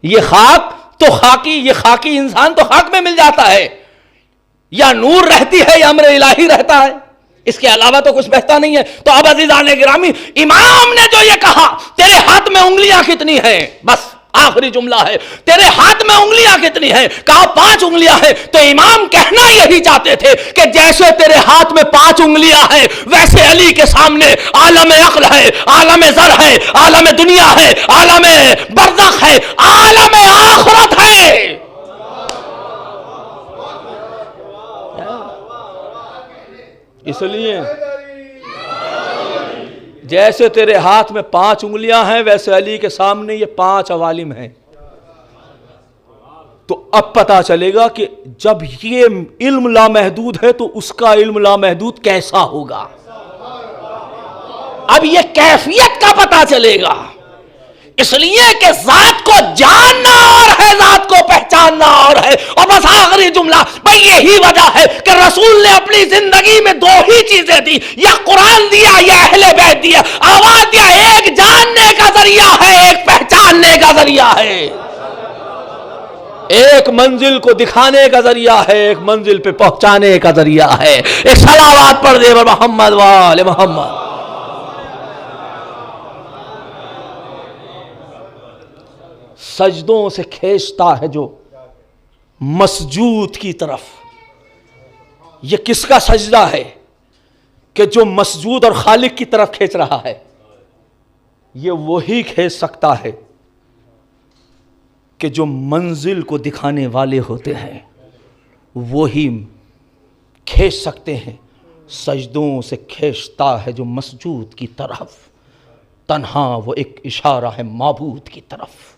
یہ خاک تو یہ خاکی انسان تو خاک میں مل جاتا ہے. یا نور رہتی ہے یا امر الہی رہتا ہے، اس کے علاوہ تو کچھ بہتا نہیں ہے. تو اب عزیزان گرامی، امام نے جو یہ کہا تیرے ہاتھ میں انگلیاں کتنی ہیں، بس آخری جملہ ہے، تیرے ہاتھ میں انگلیاں کتنی ہیں؟ کہا 5 انگلیاں ہیں. تو امام کہنا یہی چاہتے تھے کہ جیسے تیرے ہاتھ میں 5 انگلیاں ہیں، ویسے علی کے سامنے عالم عقل ہے، عالم ذر ہے، عالم دنیا ہے، عالم برزخ ہے، عالم آخرت ہے. اس لیے جیسے تیرے ہاتھ میں 5 انگلیاں ہیں، ویسے علی کے سامنے یہ 5 عوالم ہیں. تو اب پتا چلے گا کہ جب یہ علم لامحدود ہے تو اس کا علم لامحدود کیسا ہوگا. اب یہ کیفیت کا پتا چلے گا. اس لیے کہ ذات کو جاننا اور ہے، ذات کو پہچاننا اور ہے. اور بس آخری جملہ، بھئی یہی وجہ ہے کہ رسول نے اپنی زندگی میں 2 ہی چیزیں دی، یا قرآن دیا یا اہل بیت دیا. آواز دیا، ایک جاننے کا ذریعہ ہے، ایک پہچاننے کا ذریعہ ہے. ایک منزل کو دکھانے کا ذریعہ ہے، ایک منزل پہ پہنچانے کا ذریعہ ہے. ایک صلوات پڑھ دے محمد وآل محمد. سجدوں سے کھینچتا ہے جو مسجود کی طرف. یہ کس کا سجدہ ہے کہ جو مسجود اور خالق کی طرف کھینچ رہا ہے؟ یہ وہی کھینچ سکتا ہے کہ جو منزل کو دکھانے والے ہوتے ہیں، وہی کھینچ سکتے ہیں. سجدوں سے کھینچتا ہے جو مسجود کی طرف، تنہا وہ ایک اشارہ ہے معبود کی طرف.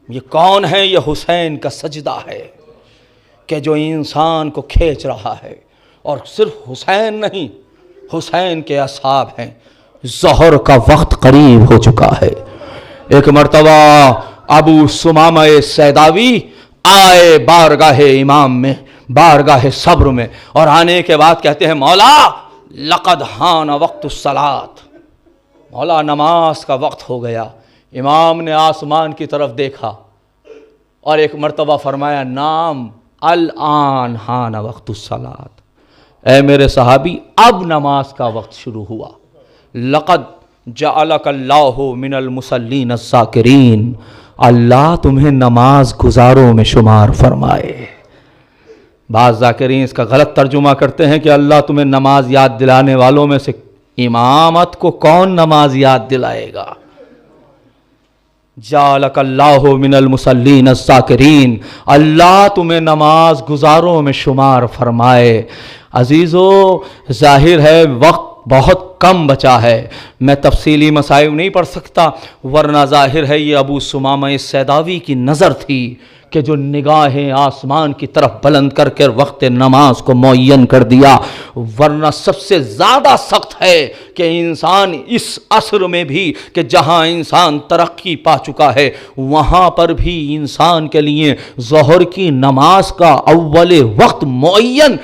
یہ کون ہے؟ یہ حسین کا سجدہ ہے کہ جو انسان کو کھینچ رہا ہے. اور صرف حسین نہیں، حسین کے اصحاب ہیں. ظہر کا وقت قریب ہو چکا ہے. ایک مرتبہ ابو سمامہ سیداوی آئے بارگاہ امام میں، بارگاہ صبر میں، اور آنے کے بعد کہتے ہیں مولا لقد حان وقت الصلاۃ، مولا نماز کا وقت ہو گیا. امام نے آسمان کی طرف دیکھا اور ایک مرتبہ فرمایا نام الآن حان وقت الصلاۃ. اے میرے صحابی، اب نماز کا وقت شروع ہوا. لقد جعلک اللہ من المصلین الذاکرین، اللہ تمہیں نماز گزاروں میں شمار فرمائے. بعض ذاکرین اس کا غلط ترجمہ کرتے ہیں کہ اللہ تمہیں نماز یاد دلانے والوں میں سے. امامت کو کون نماز یاد دلائے گا؟ جعلک اللہ من المصلین الذاکرین، اللہ تمہیں نماز گزاروں میں شمار فرمائے۔ عزیزو، ظاہر ہے وقت بہت کم بچا ہے، میں تفصیلی مسائل نہیں پڑھ سکتا، ورنہ ظاہر ہے یہ ابو ثمامہ السیداوی کی نظر تھی کہ جو نگاہیں آسمان کی طرف بلند کر کے وقت نماز کو معین کر دیا۔ ورنہ سب سے زیادہ سخت ہے کہ انسان اس عصر میں بھی کہ جہاں انسان ترقی پا چکا ہے، وہاں پر بھی انسان کے لیے ظہر کی نماز کا اول وقت معین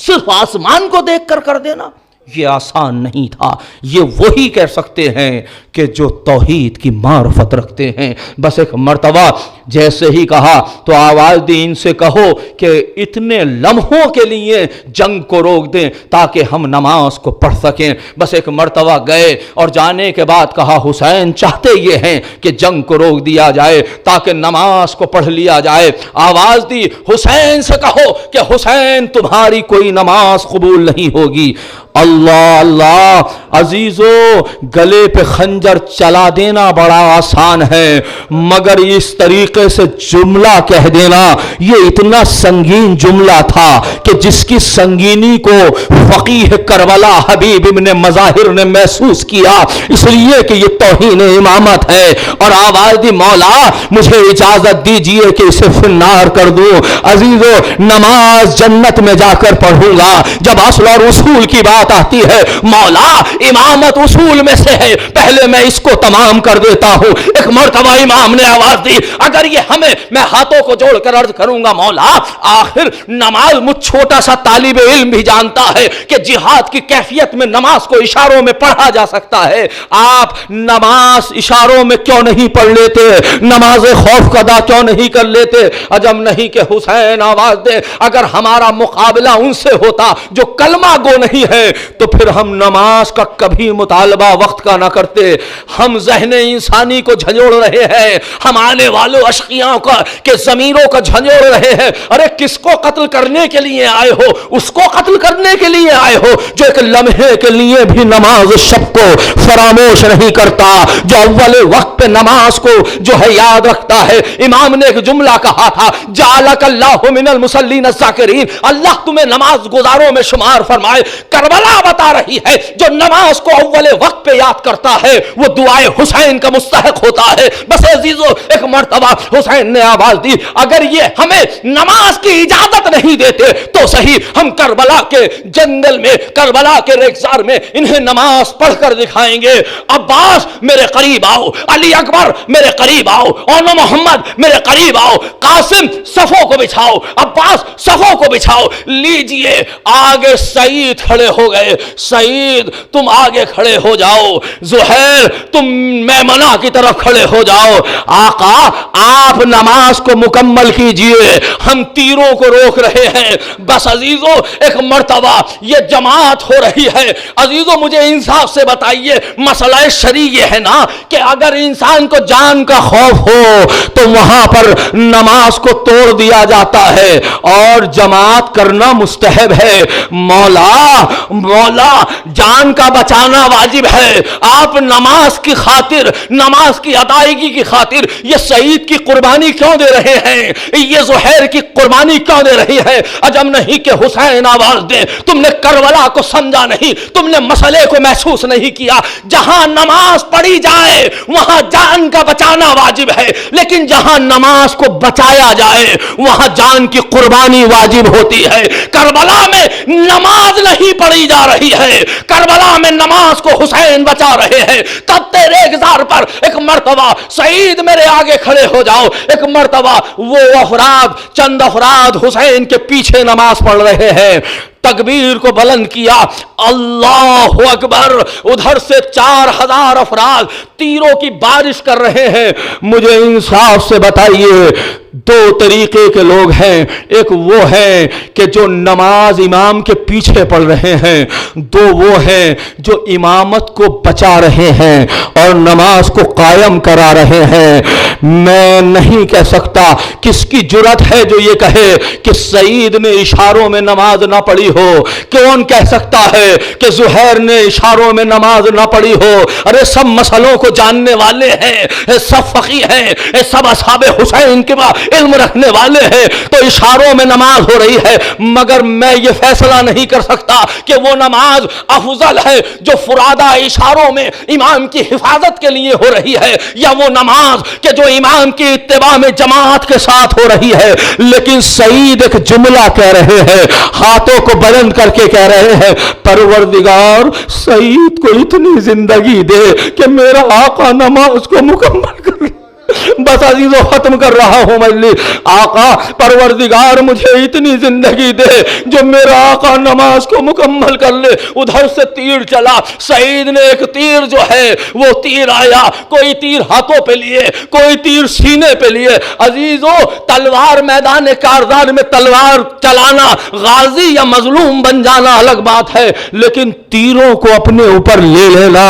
صرف آسمان کو دیکھ کر دینا یہ آسان نہیں تھا۔ یہ وہی کہہ سکتے ہیں کہ جو توحید کی معرفت رکھتے ہیں۔ بس ایک مرتبہ جیسے ہی کہا تو آواز دی، ان سے کہو کہ اتنے لمحوں کے لیے جنگ کو روک دیں تاکہ ہم نماز کو پڑھ سکیں۔ بس ایک مرتبہ گئے اور جانے کے بعد کہا حسین چاہتے یہ ہیں کہ جنگ کو روک دیا جائے تاکہ نماز کو پڑھ لیا جائے۔ آواز دی حسین سے کہو کہ حسین تمہاری کوئی نماز قبول نہیں ہوگی۔ اللہ اللہ، عزیزو گلے پہ خنجر چلا دینا بڑا آسان ہے، مگر اس طریقے سے جملہ کہہ دینا یہ اتنا سنگین جملہ تھا کہ جس کی سنگینی کو فقیہ کربلا حبیب ابن مظاہر نے محسوس کیا، اس لیے کہ یہ توہین امامت ہے۔ اور آواز دی مولا مجھے اجازت دیجئے کہ اسے فنار کر دوں۔ عزیزو نماز جنت میں جا کر پڑھوں گا۔ جب اصل اور اصول کی بات آتی ہے مولا امامت اصول میں سے ہے، پہلے میں اس کو تمام کر دیتا ہوں۔ ایک مرتبہ امام نے آواز دی، اگر یہ ہمیں، میں ہاتھوں کو جوڑ کر عرض کروں گا مولا آخر نماز مجھ چھوٹا سا طالب علم بھی جانتا ہے کہ جہاد کی کیفیت میں نماز کو اشاروں میں پڑھا جا سکتا ہے، آپ نماز اشاروں میں کیوں نہیں پڑھ لیتے؟ نماز خوف قضا کیوں نہیں کر لیتے؟ عجب نہیں کہ حسین آواز دے اگر ہمارا مقابلہ ان سے ہوتا جو کلمہ گو نہیں ہے تو پھر ہم نماز کا کبھی مطالبہ وقت کا نہ کرتے۔ ہم ذہن انسانی کو جھنجھوڑ رہے ہیں، ہم آنے والوں اشقیاں کا کہ ضمیروں کا جھنجھوڑ رہے ہیں۔ ارے کس کو قتل کرنے کے لیے آئے ہو؟ اس کو قتل کرنے کے لیے آئے ہو جو ایک لمحے کے لیے بھی نماز شب کو فراموش نہیں کرتا، جو اول وقت پہ نماز کو جو ہے یاد رکھتا ہے۔ امام نے ایک جملہ کہا تھا، جعلک اللہ من المصلین الذاکرین، اللہ تمہیں نماز گزاروں میں شمار فرمائے۔ کربلا بتا رہی ہے جو نماز کو اول وقت پہ یاد کرتا ہے وہ دعائے حسین کا مستحق ہوتا ہے۔ بس عزیزو ایک مرتبہ حسین نے آواز دی، اگر یہ ہمیں نماز کی اجازت نہیں دیتے تو صحیح ہم کربلا کے جنگل میں، کربلا کے ریگزار میں انہیں نماز پڑھ کر دکھائیں گے۔ عباس میرے قریب آؤ، علی اکبر میرے قریب آؤ، اور محمد میرے قریب آؤ، قاسم صفوں کو بچھاؤ، عباس صفوں کو بچھاؤ۔ لیجئے آگے سعید کھڑے ہو گئے، سعید تم آگے کھڑے ہو جاؤ، زہیر تم میمنہ کی طرف کھڑے ہو جاؤ۔ آقا آپ نماز کو مکمل کیجئے، ہم تیروں کو روک رہے ہیں۔ بس عزیزو ایک مرتبہ یہ جماعت ہو رہی ہے۔ عزیزو مجھے انصاف سے بتائیے مسئلہ شرعی یہ ہے نا کہ اگر انسان کو جان کا خوف ہو تو وہاں پر نماز کو توڑ دیا جاتا ہے اور جماعت کرنا مستحب ہے۔ مولا جان کا بچانا واجب ہے، آپ نماز کی خاطر، نماز کی ادائیگی کی خاطر یہ سعید کی قربانی کیوں دے رہے ہیں؟ یہ زہیر کی قربانی کیوں دے رہی ہے؟ عجب نہیں کہ حسین آواز دے، تم نے کربلا کو سمجھا نہیں، تم نے مسئلے کو محسوس نہیں کیا۔ جہاں نماز پڑھی جائے وہاں جان کا بچانا واجب ہے، لیکن جہاں نماز کو بچایا جائے وہاں جان کی قربانی واجب ہوتی ہے۔ کربلا میں نماز نہیں پڑھی جا رہی ہے، کربلا میں نماز کو حسین بچا رہے ہیں۔ تب تیرے گزار پر ایک مرتبہ سعید میرے آگے کھڑے ہو جاؤ۔ ایک مرتبہ وہ افراد، چند افراد حسین کے پیچھے نماز پڑھ رہے ہیں، تکبیر کو بلند کیا، اللہ اکبر، ادھر سے 4000 افراد تیروں کی بارش کر رہے ہیں۔ مجھے انصاف سے بتائیے دو طریقے کے لوگ ہیں، ایک وہ ہیں کہ جو نماز امام کے پیچھے پڑھ رہے ہیں، دو وہ ہیں جو امامت کو بچا رہے ہیں اور نماز کو قائم کرا رہے ہیں۔ میں نہیں کہہ سکتا کس کی جرات ہے جو یہ کہے کہ سعید نے اشاروں میں نماز نہ پڑھی ہو؟ کون کہہ سکتا ہے کہ زہیر نے اشاروں میں نماز نہ پڑھی ہو؟ ارے سب مسئلوں کو جاننے والے ہیں، سب فقیہ ہیں، سب اصحاب حسین کے علم رکھنے والے ہیں، تو اشاروں میں نماز ہو رہی ہے، مگر میں یہ فیصلہ نہیں کر سکتا کہ وہ نماز افضل ہے جو فرادہ اشاروں میں امام کی حفاظت کے لیے ہو رہی ہے، یا وہ نماز کہ جو امام کی اتباع میں جماعت کے ساتھ ہو رہی ہے۔ لیکن سعید ایک جملہ کہہ رہے ہیں، ہاتھوں کو بلند کر کے کہہ رہے ہیں، پروردگار سعید کو اتنی زندگی دے کہ میرا آقا نماز کو مکمل کر لے۔ بس عزیزو ختم کر رہا ہوں مجلس، آقا پروردگار مجھے اتنی زندگی دے جو میرا آقا نماز کو مکمل کر لے۔ ادھر سے تیر چلا، سعید نے ایک تیر جو ہے وہ تیر آیا، کوئی تیر ہاتھوں پہ لیے، کوئی تیر سینے پہ لیے۔ عزیزو تلوار میدان کارزار میں تلوار چلانا، غازی یا مظلوم بن جانا الگ بات ہے، لیکن تیروں کو اپنے اوپر لے لینا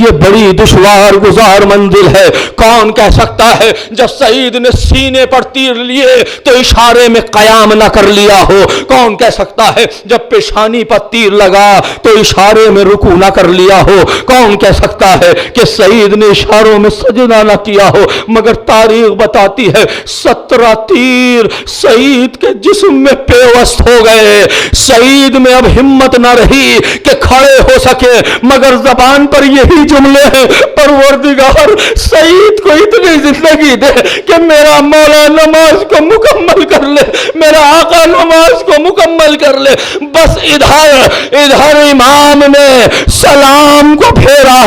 یہ بڑی دشوار گزار منزل ہے۔ کون کہہ سکتا ہے جب سعید نے سینے پر تیر لیے تو اشارے میں قیام نہ کر لیا ہو؟ کون کہہ سکتا ہے جب پیشانی پر تیر لگا تو اشارے میں رکوع نہ کر لیا ہو؟ کون کہہ سکتا ہے کہ سعید نے اشاروں میں سجدہ نہ کیا ہو؟ مگر تاریخ بتاتی ہے 17 تیر سعید کے جسم میں پیوست ہو گئے۔ سعید میں اب ہمت نہ رہی کہ کھڑے ہو سکے، مگر زبان پر یہی جملے ہیں، پروردگار سعید کو اتنی زندگی دے کہ میرا مولا نماز کو مکمل کر لے، میرا آقا نماز کو مکمل کر لے۔ بس ادھر امام نے سلام کو پھیرا،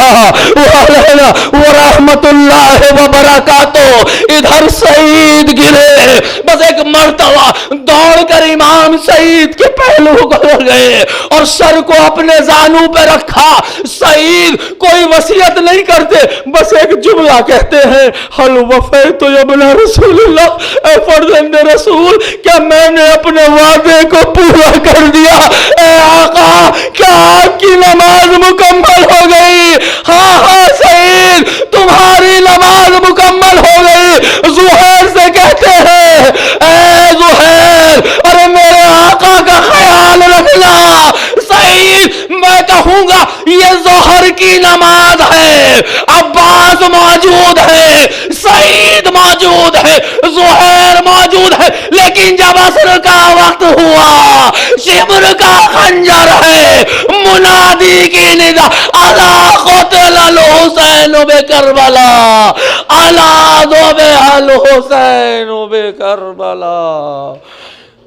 وعلینا ورحمت اللہ وبرکاتہ، ادھر سعید گرے۔ بس ایک مرتبہ دوڑ کر امام سعید کے پہلو کو گئے اور سر کو اپنے زانو پہ رکھا۔ سعید کوئی وصیت نہیں کرتے، بس ایک جملہ کہتے ہیں، حل وفیت یا ابن رسول اللہ، اے فرزند رسول کیا میں نے اپنے وعدے کو پورا کر دیا؟ اے آقا کیا آپ کی نماز مکمل ہو گئی؟ ہاں ہاں سعید تمہاری نماز مکمل ہو گئی۔ زہیر سے کہتے ہیں، اے زہیر ارے میرے آقا کا خیال رکھنا۔ سعید میں کہوں گا یہ ظہر کی نماز ہے، عباس موجود ہے، سعید موجود ہے، زہیر موجود ہے، لیکن جب عصر کا وقت ہوا، شبر کا خنجر ہے، منادی کی ندا، الا قتل الحسین بکربلا، الا ذبح الحسین بکربلا،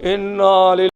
انا